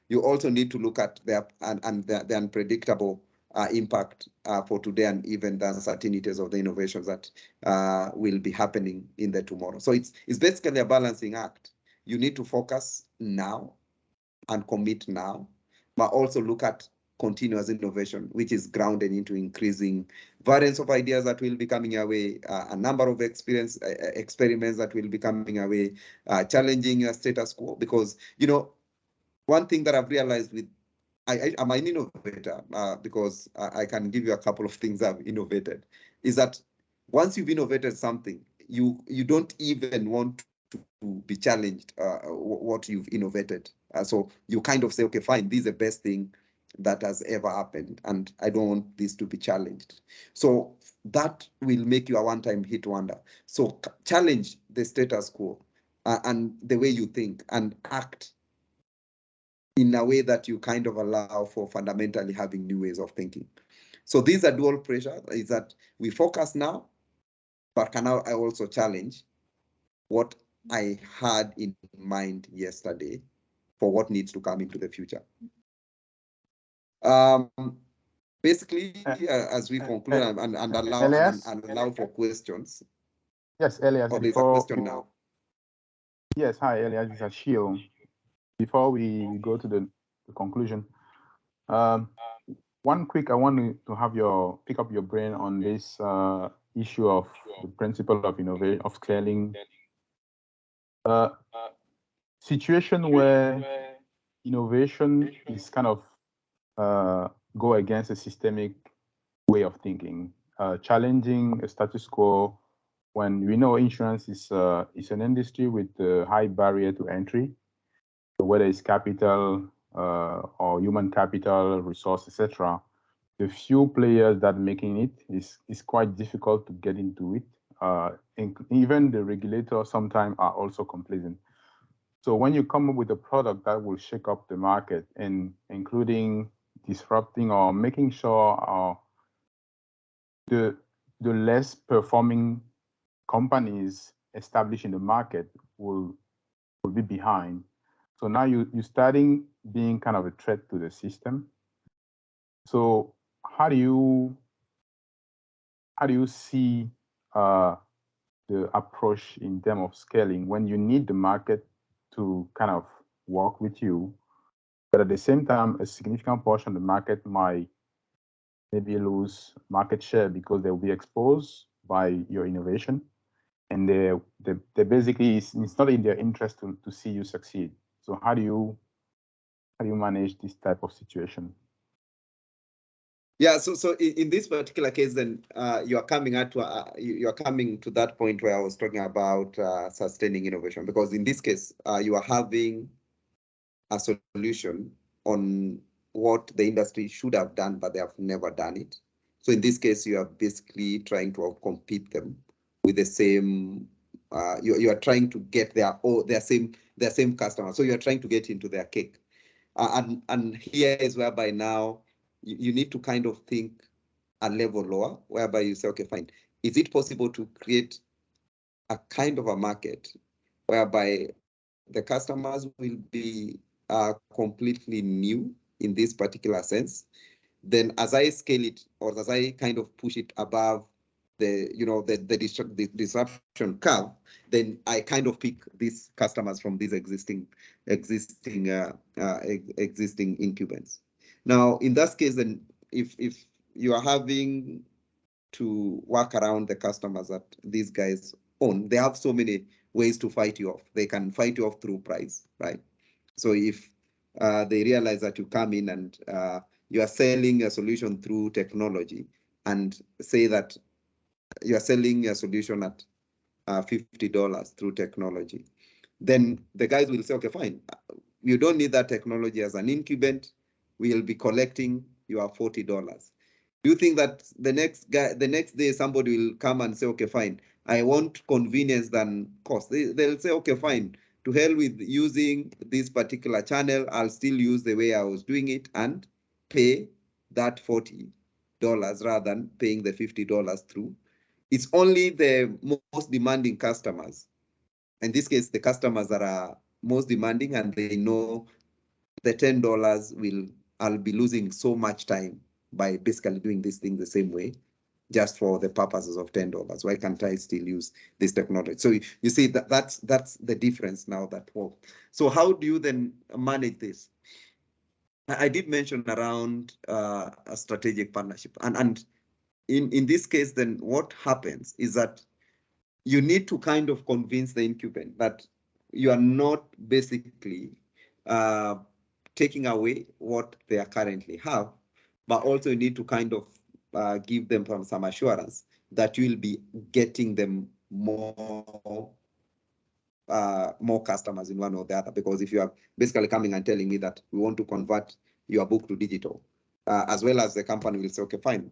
you also need to look at the unpredictable impact for today, and even the uncertainties of the innovations that will be happening in the tomorrow. So it's basically a balancing act. You need to focus now and commit now, but also look at continuous innovation, which is grounded into increasing variance of ideas that will be coming your way, a number of experiments that will be coming your way, challenging your status quo. Because, you know, one thing that I've realized with, I'm an innovator because I can give you a couple of things I've innovated, is that once you've innovated something, you don't even want to be challenged what you've innovated. So you kind of say, okay, fine, this is the best thing that has ever happened, and I don't want this to be challenged. So that will make you a one-time hit wonder. So challenge the status quo and the way you think, and act in a way that you kind of allow for fundamentally having new ways of thinking. So these are dual pressure, is that we focus now, but can I also challenge what I had in mind yesterday for what needs to come into the future. Basically, as we conclude and allow for questions. Yes, Elias. Oh, there's a question now. Yes, hi, Elias. This is Ashil. Before we go to the conclusion, one quick, I want to have pick up your brain on this issue of the principle of innovation, of scaling. Situation where innovation is kind of go against a systemic way of thinking, challenging a status quo when we know insurance is an industry with a high barrier to entry, so whether it's capital or human capital, resource, etc. The few players that making it is quite difficult to get into it. Even the regulators sometimes are also complacent. So when you come up with a product that will shake up the market, and including disrupting or making sure the less performing companies established in the market will be behind. So now you're starting being kind of a threat to the system. So how do you see the approach in terms of scaling when you need the market to kind of work with you, but at the same time, a significant portion of the market might maybe lose market share because they'll be exposed by your innovation, and they basically it's not in their interest to see you succeed. So how do you manage this type of situation? Yeah, so in this particular case, then you are coming to that point where I was talking about sustaining innovation, because in this case you are having a solution on what the industry should have done, but they have never done it. So in this case, you are basically trying to compete them with the same. You are trying to get their same customer. So you are trying to get into their cake, and here is whereby now you need to kind of think a level lower, whereby you say, okay, fine, is it possible to create a kind of a market whereby the customers will be completely new in this particular sense? Then as I scale it, or as I kind of push it above the disruption curve, then I kind of pick these customers from these existing incumbents. Now, in that case, then if you are having to work around the customers that these guys own, they have so many ways to fight you off. They can fight you off through price, right? So if they realize that you come in and you are selling a solution through technology, and say that you are selling a solution at $50 through technology, then the guys will say, okay, fine, you don't need that technology as an incumbent. We'll be collecting your $40. Do you think that the next day somebody will come and say, okay, fine, I want convenience than cost? They'll say, okay, fine, to hell with using this particular channel, I'll still use the way I was doing it and pay that $40 rather than paying the $50 through. It's only the most demanding customers. In this case, the customers that are most demanding, and they know the $10 I'll be losing so much time by basically doing this thing the same way, just for the purposes of $10. Why can't I still use this technology? So you see that's the difference now that works. So how do you then manage this? I did mention around a strategic partnership, and in this case, then what happens is that you need to kind of convince the incumbent that you are not basically taking away what they currently have, but also you need to kind of give them some assurance that you will be getting them more customers in one or the other. Because if you are basically coming and telling me that we want to convert your book to digital, as well as the company will say, okay, fine,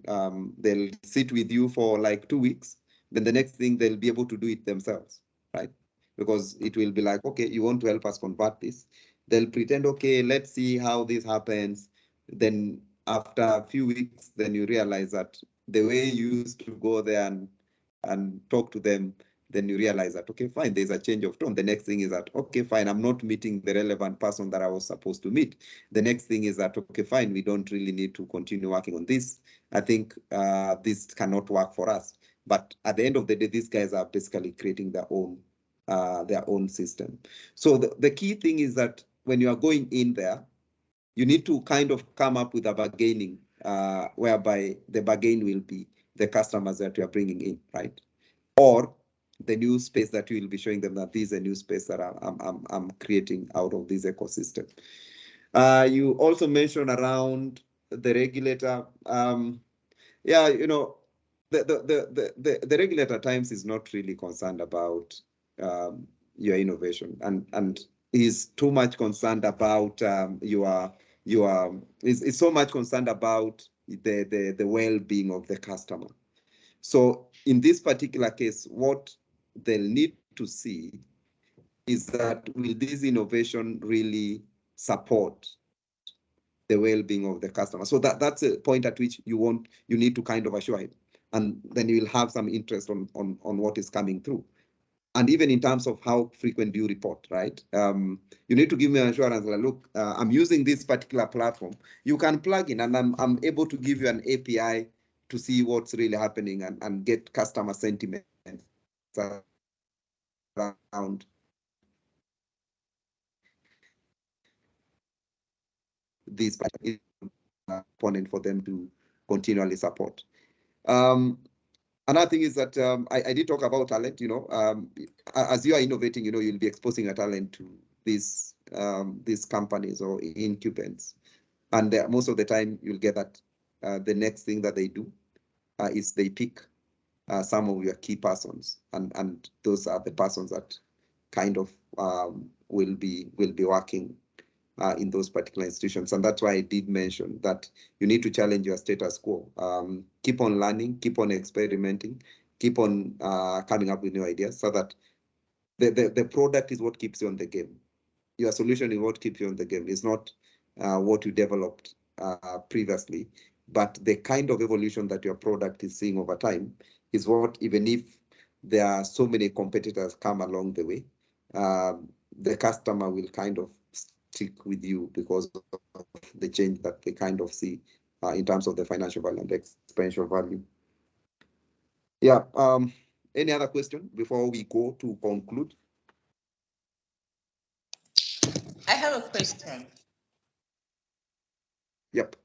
they'll sit with you for like 2 weeks, then the next thing they'll be able to do it themselves, right? Because it will be like, okay, you want to help us convert this. They'll pretend, okay, let's see how this happens. Then after a few weeks, then you realize that the way you used to go there and talk to them, then you realize that, okay, fine, there's a change of tone. The next thing is that, okay, fine, I'm not meeting the relevant person that I was supposed to meet. The next thing is that, okay, fine, we don't really need to continue working on this. I think this cannot work for us. But at the end of the day, these guys are basically creating their own system. So the key thing is that when you are going in there, you need to kind of come up with a bargaining, whereby the bargain will be the customers that you are bringing in, right? Or the new space that you will be showing them that this is a new space that I'm creating out of this ecosystem. You also mentioned around the regulator. Yeah, you know, the regulator at times is not really concerned about your innovation, and is too much concerned about is so much concerned about the well-being of the customer. So in this particular case, what they'll need to see is that will this innovation really support the well-being of the customer? So that's a point at which you need to kind of assure him, and then you will have some interest on what is coming through. And even in terms of how frequent do you report, right? You need to give me assurance that, look, I'm using this particular platform. You can plug in, and I'm able to give you an API to see what's really happening and get customer sentiment around this component for them to continually support. Another thing is that I did talk about talent. You know, as you are innovating, you know, you'll be exposing a talent to these companies or incumbents, and most of the time you'll get that the next thing that they do is they pick some of your key persons, and those are the persons that kind of will be working in those particular institutions. And that's why I did mention that you need to challenge your status quo. Keep on learning, keep on experimenting, keep on coming up with new ideas, so that the product is what keeps you on the game. Your solution is what keeps you on the game. It's not what you developed previously, but the kind of evolution that your product is seeing over time is what, even if there are so many competitors come along the way, the customer will kind of stick with you because of the change that they kind of see in terms of the financial value and the exponential value. Yeah. Any other question before we go to conclude? I have a question. Yep.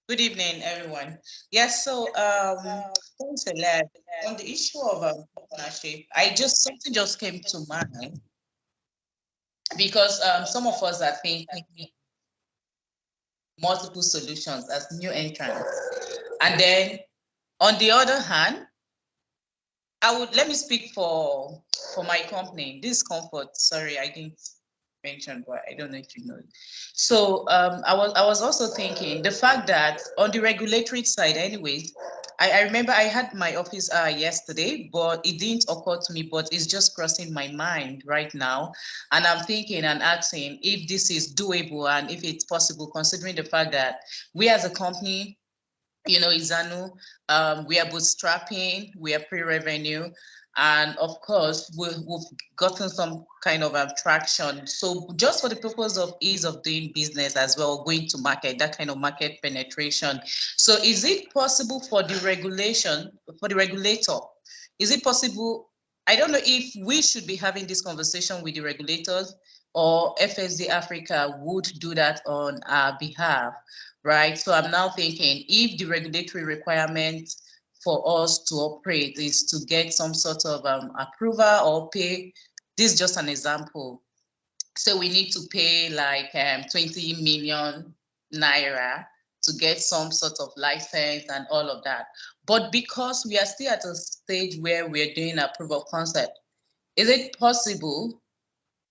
Good evening, everyone. Yes, so thanks a lot. On the issue of partnership, something just came to mind, because some of us are thinking multiple solutions as new entrants. And then on the other hand, let me speak for my company. This Comfort, sorry, I didn't mention, but I don't know if you know. So I was also thinking the fact that on the regulatory side, anyways, I remember I had my office yesterday, but it didn't occur to me, but it's just crossing my mind right now. And I'm thinking and asking if this is doable and if it's possible, considering the fact that we as a company, you know, Izanu, we are bootstrapping, we are pre-revenue, and of course, we've gotten some kind of traction. So just for the purpose of ease of doing business as well, going to market, that kind of market penetration. So is it possible for the regulator, is it possible, I don't know if we should be having this conversation with the regulators, or FSD Africa would do that on our behalf, right? So I'm now thinking, if the regulatory requirement for us to operate is to get some sort of approval or pay, this is just an example. So we need to pay like 20 million naira to get some sort of license and all of that. But because we are still at a stage where we're doing a proof of concept, is it possible,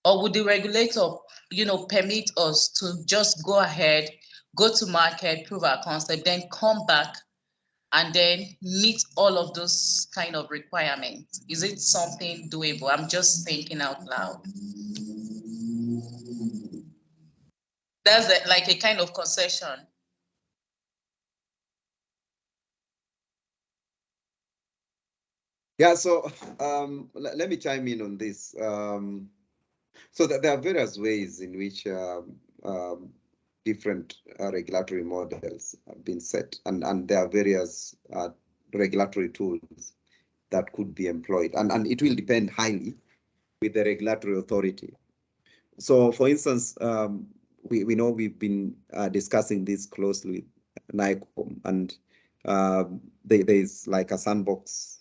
or would the regulator, you know, permit us to just go ahead, go to market, prove our concept, then come back and then meet all of those kind of requirements? Is it something doable? I'm just thinking out loud. That's like a kind of concession. Yeah, so let me chime in on this. So that there are various ways in which different regulatory models have been set, and there are various regulatory tools that could be employed, and it will depend highly with the regulatory authority. So, for instance, we know we've been discussing this closely with NICOM, and there's like a sandbox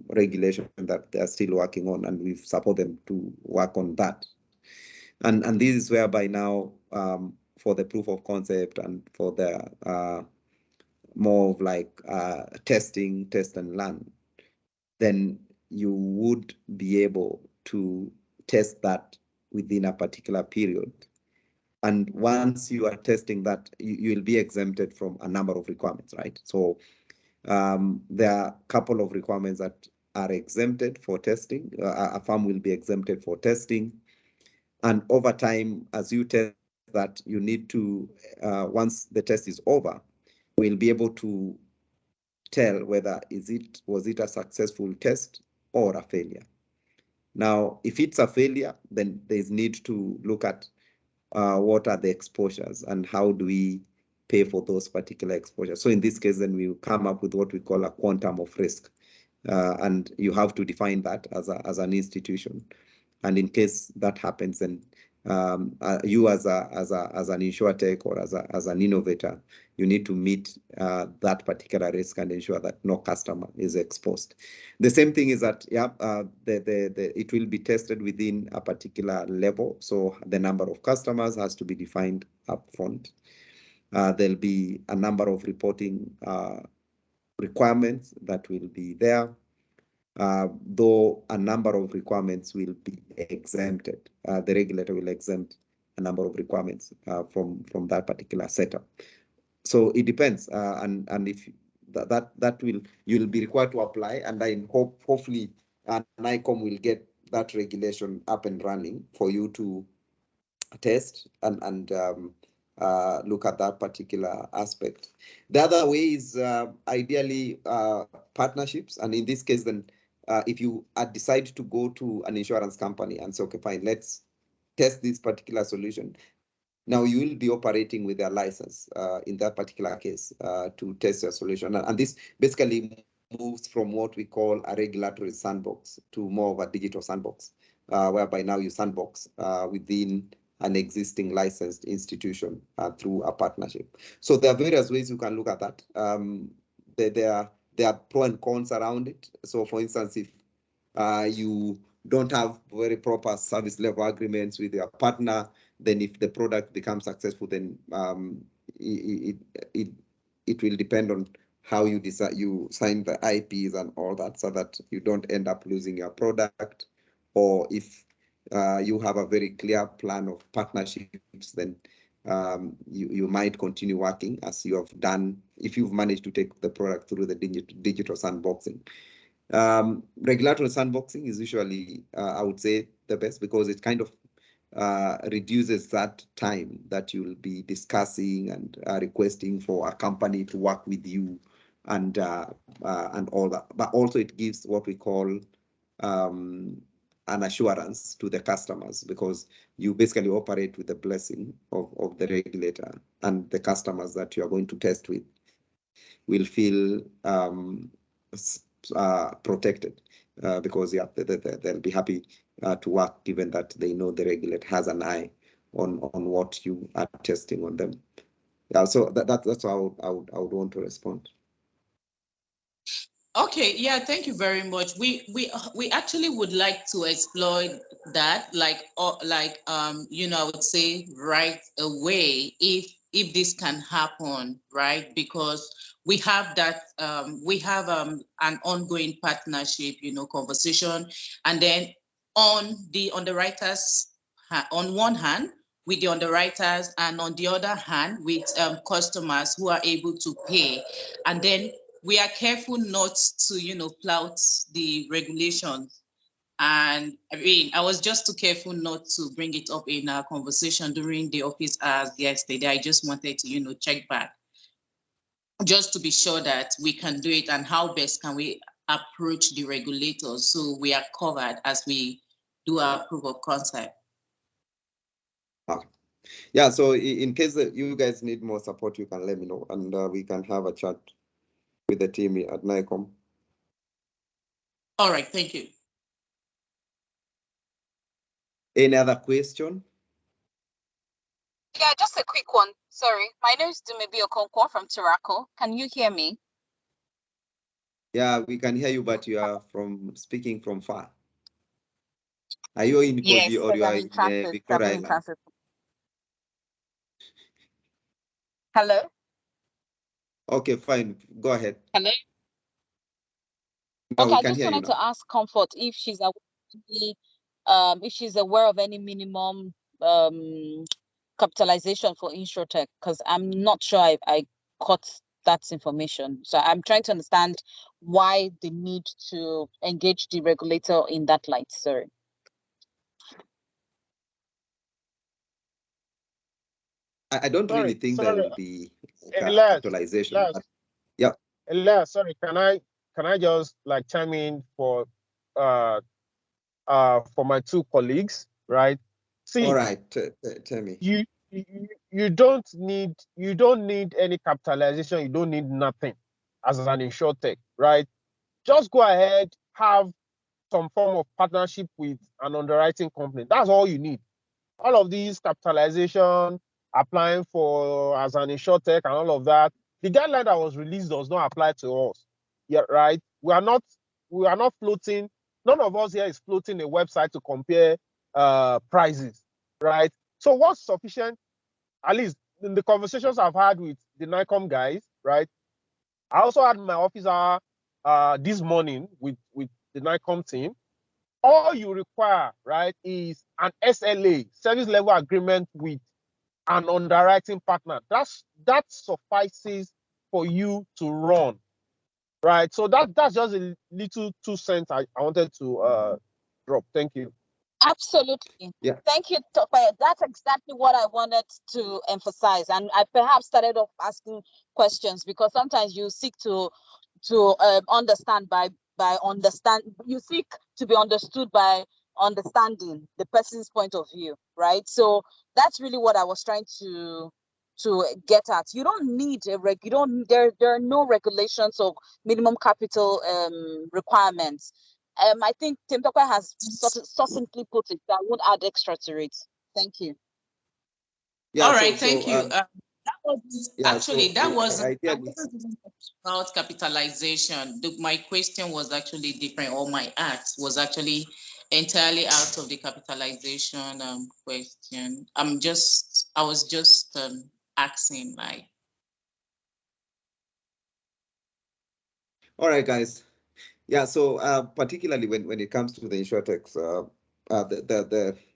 regulation that they're still working on, and we've supported them to work on that. And this is whereby now for the proof of concept and for the more of like test and learn, then you would be able to test that within a particular period. And once you are testing that, you will be exempted from a number of requirements, right? So there are a couple of requirements that are exempted for testing. A firm will be exempted for testing. And over time, as you test that, you need to, once the test is over, we'll be able to tell whether was it a successful test or a failure. Now, if it's a failure, then there's need to look at what are the exposures and how do we pay for those particular exposures. So in this case, then we come up with what we call a quantum of risk. And you have to define that as an institution. And in case that happens, then you as an insurtech or as an innovator, you need to meet that particular risk and ensure that no customer is exposed. The same thing is that it will be tested within a particular level. So the number of customers has to be defined upfront. There'll be a number of reporting requirements that will be there. Though a number of requirements will be exempted. The regulator will exempt a number of requirements from that particular setup. So it depends, and if that will, you'll be required to apply, and I hopefully NICOM will get that regulation up and running for you to test and look at that particular aspect. The other way is ideally partnerships, and in this case, then if you decide to go to an insurance company and say, okay, fine, let's test this particular solution. Now you will be operating with their license in that particular case to test your solution. And this basically moves from what we call a regulatory sandbox to more of a digital sandbox, whereby now you sandbox within an existing licensed institution through a partnership. So there are various ways you can look at that. There are pros and cons around it. So for instance, if you don't have very proper service level agreements with your partner, then if the product becomes successful, then it will depend on how you decide, you sign the IPs and all that, so that you don't end up losing your product. Or if you have a very clear plan of partnerships, then you might continue working as you have done if you've managed to take the product through the digital sandboxing. Regulatory sandboxing is usually, I would say, the best, because it kind of reduces that time that you'll be discussing and requesting for a company to work with you and all that. But also it gives what we call an assurance to the customers, because you basically operate with the blessing of the regulator, and the customers that you are going to test with will feel protected, because they'll be happy to work, given that they know the regulator has an eye on what you are testing on them. Yeah, so that's how I would want to respond. Okay, yeah, thank you very much. We actually would like to explore that, like I would say right away, if this can happen, right? Because we have that we have an ongoing partnership, conversation, and then on the underwriters, on one hand with the underwriters, and on the other hand with customers who are able to pay, and then we are careful not to, flout the regulations. And I mean, I was just too careful not to bring it up in our conversation during the office hours yesterday. I just wanted to, check back, just to be sure that we can do it, and how best can we approach the regulators, so we are covered as we do our proof of concept. Yeah, so in case that you guys need more support, you can let me know, and we can have a chat with the team at NICOM. All right, thank you. Any other question? Yeah, just a quick one. Sorry, my name is Dumebi Okonkwo from Turako. Can you hear me? Yeah, we can hear you, but you are speaking from far. Are you in Yes, Kogi or you I'm are in in transit. Victoria I'm in Island? transit. Hello? Okay, fine. Go ahead. Hello? No, Okay, we I can just hear you wanted now. to ask Comfort if she's aware of any minimum capitalization for InsurTech, because I'm not sure I caught that information. So I'm trying to understand why the need to engage the regulator in that light. Sorry. I don't really think there sorry. will be Elias, capitalization. Elias, But, yeah. Elias, sorry, can I just like chime in for my two colleagues, right? See, All right, tell me. you don't need any capitalization, you don't need nothing as an InsurTech, right? Just go ahead, have some form of partnership with an underwriting company. That's all you need. All of these capitalization, applying for as an InsurTech and all of that, the guideline that was released does not apply to us. Yeah, right. We are not floating. None of us here is floating a website to compare prices, right? So what's sufficient, at least in the conversations I've had with the NICOM guys, right? I also had my officer this morning with the NICOM team. All you require, right, is an SLA, service level agreement with an underwriting partner. That suffices for you to run, right? So that's just a little 2 cents I wanted to drop. Thank you. Absolutely. Yeah. Thank you, Tope. That's exactly what I wanted to emphasize. And I perhaps started off asking questions because sometimes you seek to understand you seek to be understood by understanding the person's point of view, right? So that's really what I was trying to get at. You don't need there are no regulations or minimum capital requirements. I think Tim Tope has succinctly put it. I won't add extra to it. Thank you. Yeah, All right, thank you. That was yeah, actually so that I wasn't ideally, about capitalization. My question was actually different, or my ask was actually entirely out of the capitalization question. I was just asking, like. all right, guys. Yeah, so particularly when it comes to the InsurTechs,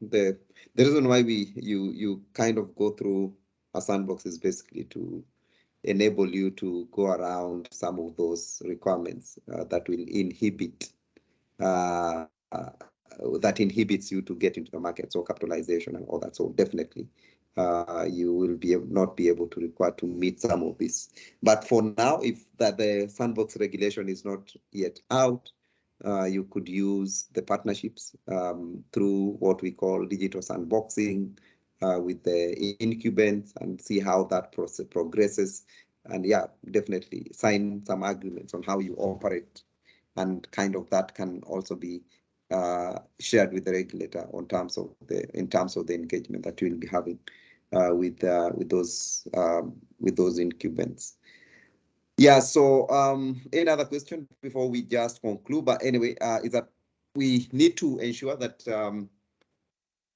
the reason why you kind of go through a sandbox is basically to enable you to go around some of those requirements that will inhibit that inhibits you to get into the market, so capitalization and all that. So definitely you will not be able to require to meet some of this. But for now, if the sandbox regulation is not yet out, you could use the partnerships through what we call digital sandboxing with the incumbents and see how that process progresses. And yeah, definitely sign some agreements on how you operate, and kind of that can also be shared with the regulator in terms of the engagement that you will be having with those incumbents. Yeah. So any other question before we just conclude? But anyway, is that we need to ensure that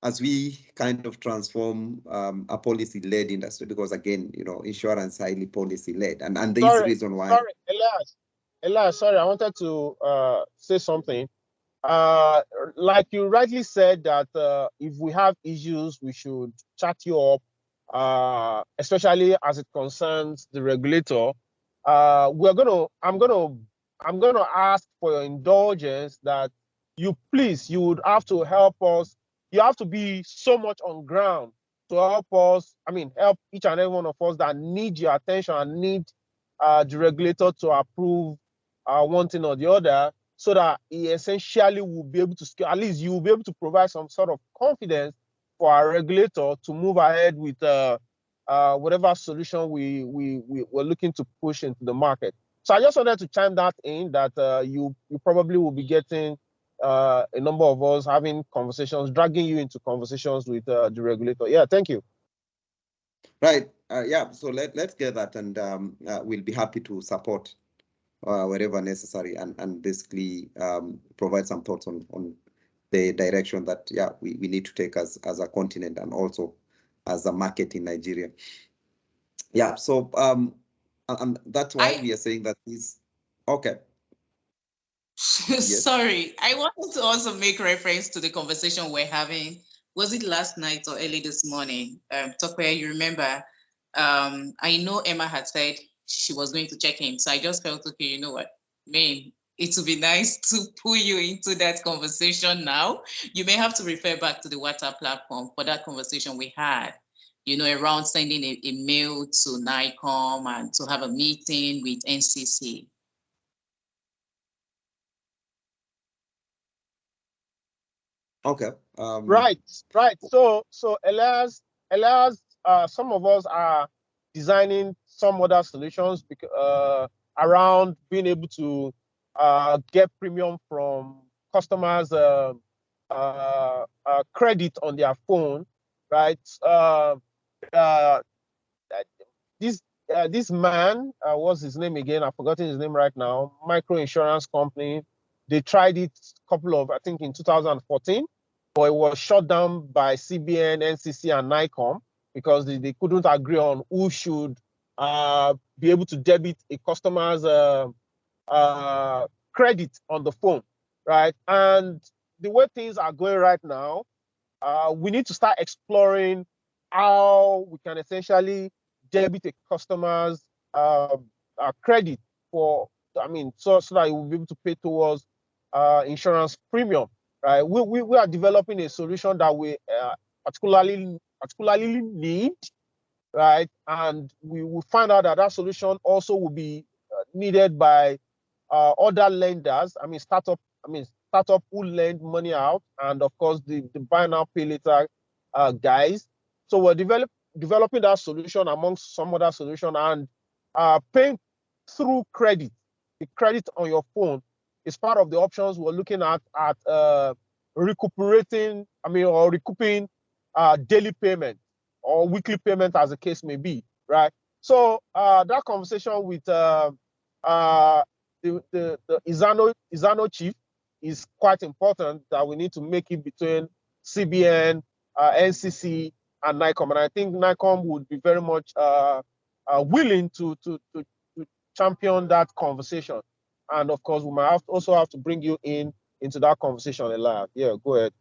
as we kind of transform a policy-led industry, because again, insurance highly policy-led, and this reason why. Sorry, Elias, sorry, I wanted to say something. Like you rightly said that if we have issues, we should chat you up, especially as it concerns the regulator. I'm gonna ask for your indulgence that you would have to help us. You have to be so much on ground to help us. I mean, help each and every one of us that need your attention and need the regulator to approve one thing or the other, so that he essentially will be able to scale. At least you will be able to provide some sort of confidence for our regulator to move ahead with whatever solution we're looking to push into the market. So I just wanted to chime that in, that you probably will be getting a number of us having conversations, dragging you into conversations with the regulator. Yeah, thank you. Right. Yeah. So let's get that, and we'll be happy to support wherever necessary, and basically provide some thoughts on the direction that we need to take as a continent, and also as a market in Nigeria. Yeah. So and that's why we are saying that is okay. Yes. Sorry, I wanted to also make reference to the conversation we're having. Was it last night or early this morning? Tokwe, you remember? I know Emma had said she was going to check in, so I just felt, okay, you know what, man, it would be nice to pull you into that conversation now. You may have to refer back to the WhatsApp platform for that conversation we had, you know, around sending a mail to NICOM and to have a meeting with NCC. Okay. Right. So Elias, some of us are designing some other solutions around being able to get premium from customers' credit on their phone, right? This man, what's his name again? I've forgotten his name right now. Micro insurance company. They tried it I think in 2014, but it was shut down by CBN, NCC, and NICOM because they couldn't agree on who should be able to debit a customer's credit on the phone, right? And the way things are going right now, we need to start exploring how we can essentially debit a customer's credit for, so that you will be able to pay towards insurance premium, right? We are developing a solution that we particularly need, right? And we will find out that solution also will be needed by other lenders. Startup who lend money out, and of course the buy now pay later guys. So we're developing that solution amongst some other solution, and paying through credit. The credit on your phone is part of the options we're looking at recouping daily payment or weekly payment, as the case may be, right? So that conversation with the Izano chief is quite important, that we need to make it between CBN, NCC, and NICOM. And I think NICOM would be very much willing to champion that conversation. And of course, we might also have to bring you into that conversation, Elias. Yeah, go ahead.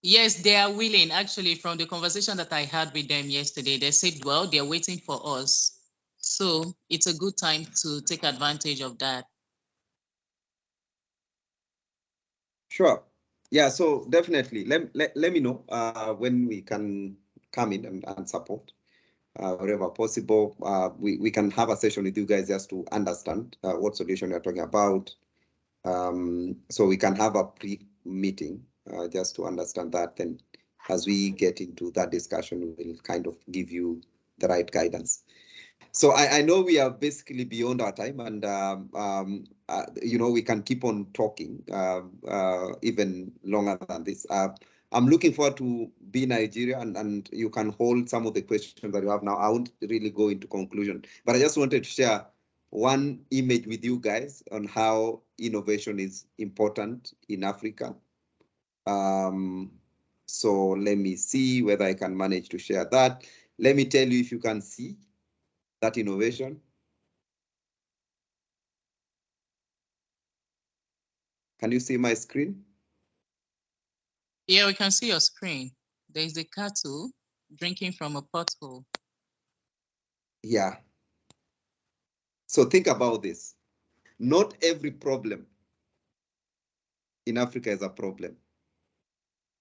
Yes, they are willing. Actually, from the conversation that I had with them yesterday, they said, well, they're waiting for us. So it's a good time to take advantage of that. Sure. Yeah, so definitely let me know when we can come in and support wherever possible. We can have a session with you guys just to understand what solution you're talking about. So we can have a pre-meeting just to understand that. Then as we get into that discussion, we'll kind of give you the right guidance. So I know we are basically beyond our time, and you know, we can keep on talking even longer than this. I'm looking forward to be in Nigeria, and you can hold some of the questions that you have now. I won't really go into conclusion, but I just wanted to share one image with you guys on how innovation is important in Africa. So let me see whether I can manage to share that. Let me tell you if you can see that innovation. Can you see my screen? Yeah, we can see your screen. There is a cattle drinking from a pothole. Yeah. So think about this. Not every problem in Africa is a problem.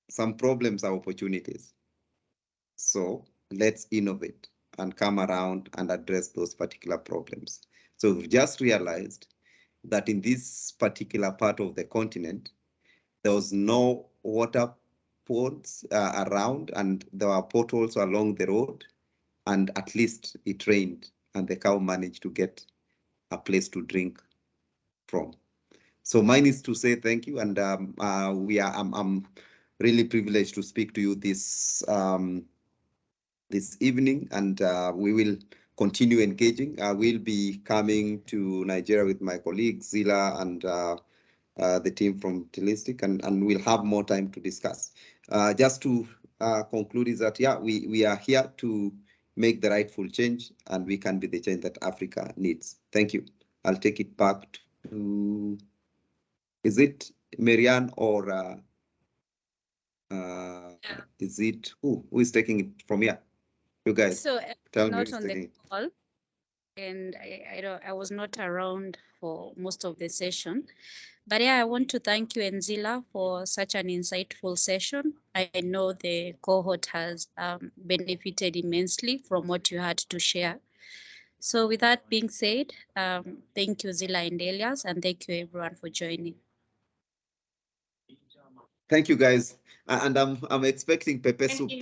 Some problems are opportunities. So let's innovate and come around and address those particular problems. So we've just realized that in this particular part of the continent, there was no water ports around, and there were potholes along the road, and at least it rained and the cow managed to get a place to drink from. So mine is to say thank you, and I'm really privileged to speak to you this this evening, and we will continue engaging. I will be coming to Nigeria with my colleagues Zila and the team from Telistic, and we'll have more time to discuss. Just to conclude is that, yeah, we are here to make the rightful change, and we can be the change that Africa needs. Thank you. I'll take it back to, is it Marianne or is it, who is taking it from here? You guys, So tell me not who's on taking the it. call, and I was not around for most of the session. But yeah, I want to thank you, Enzila, for such an insightful session. I know the cohort has benefited immensely from what you had to share. So with that being said, thank you, Zila and Elias, and thank you everyone for joining. Thank you, guys. And I'm expecting Pepe soup.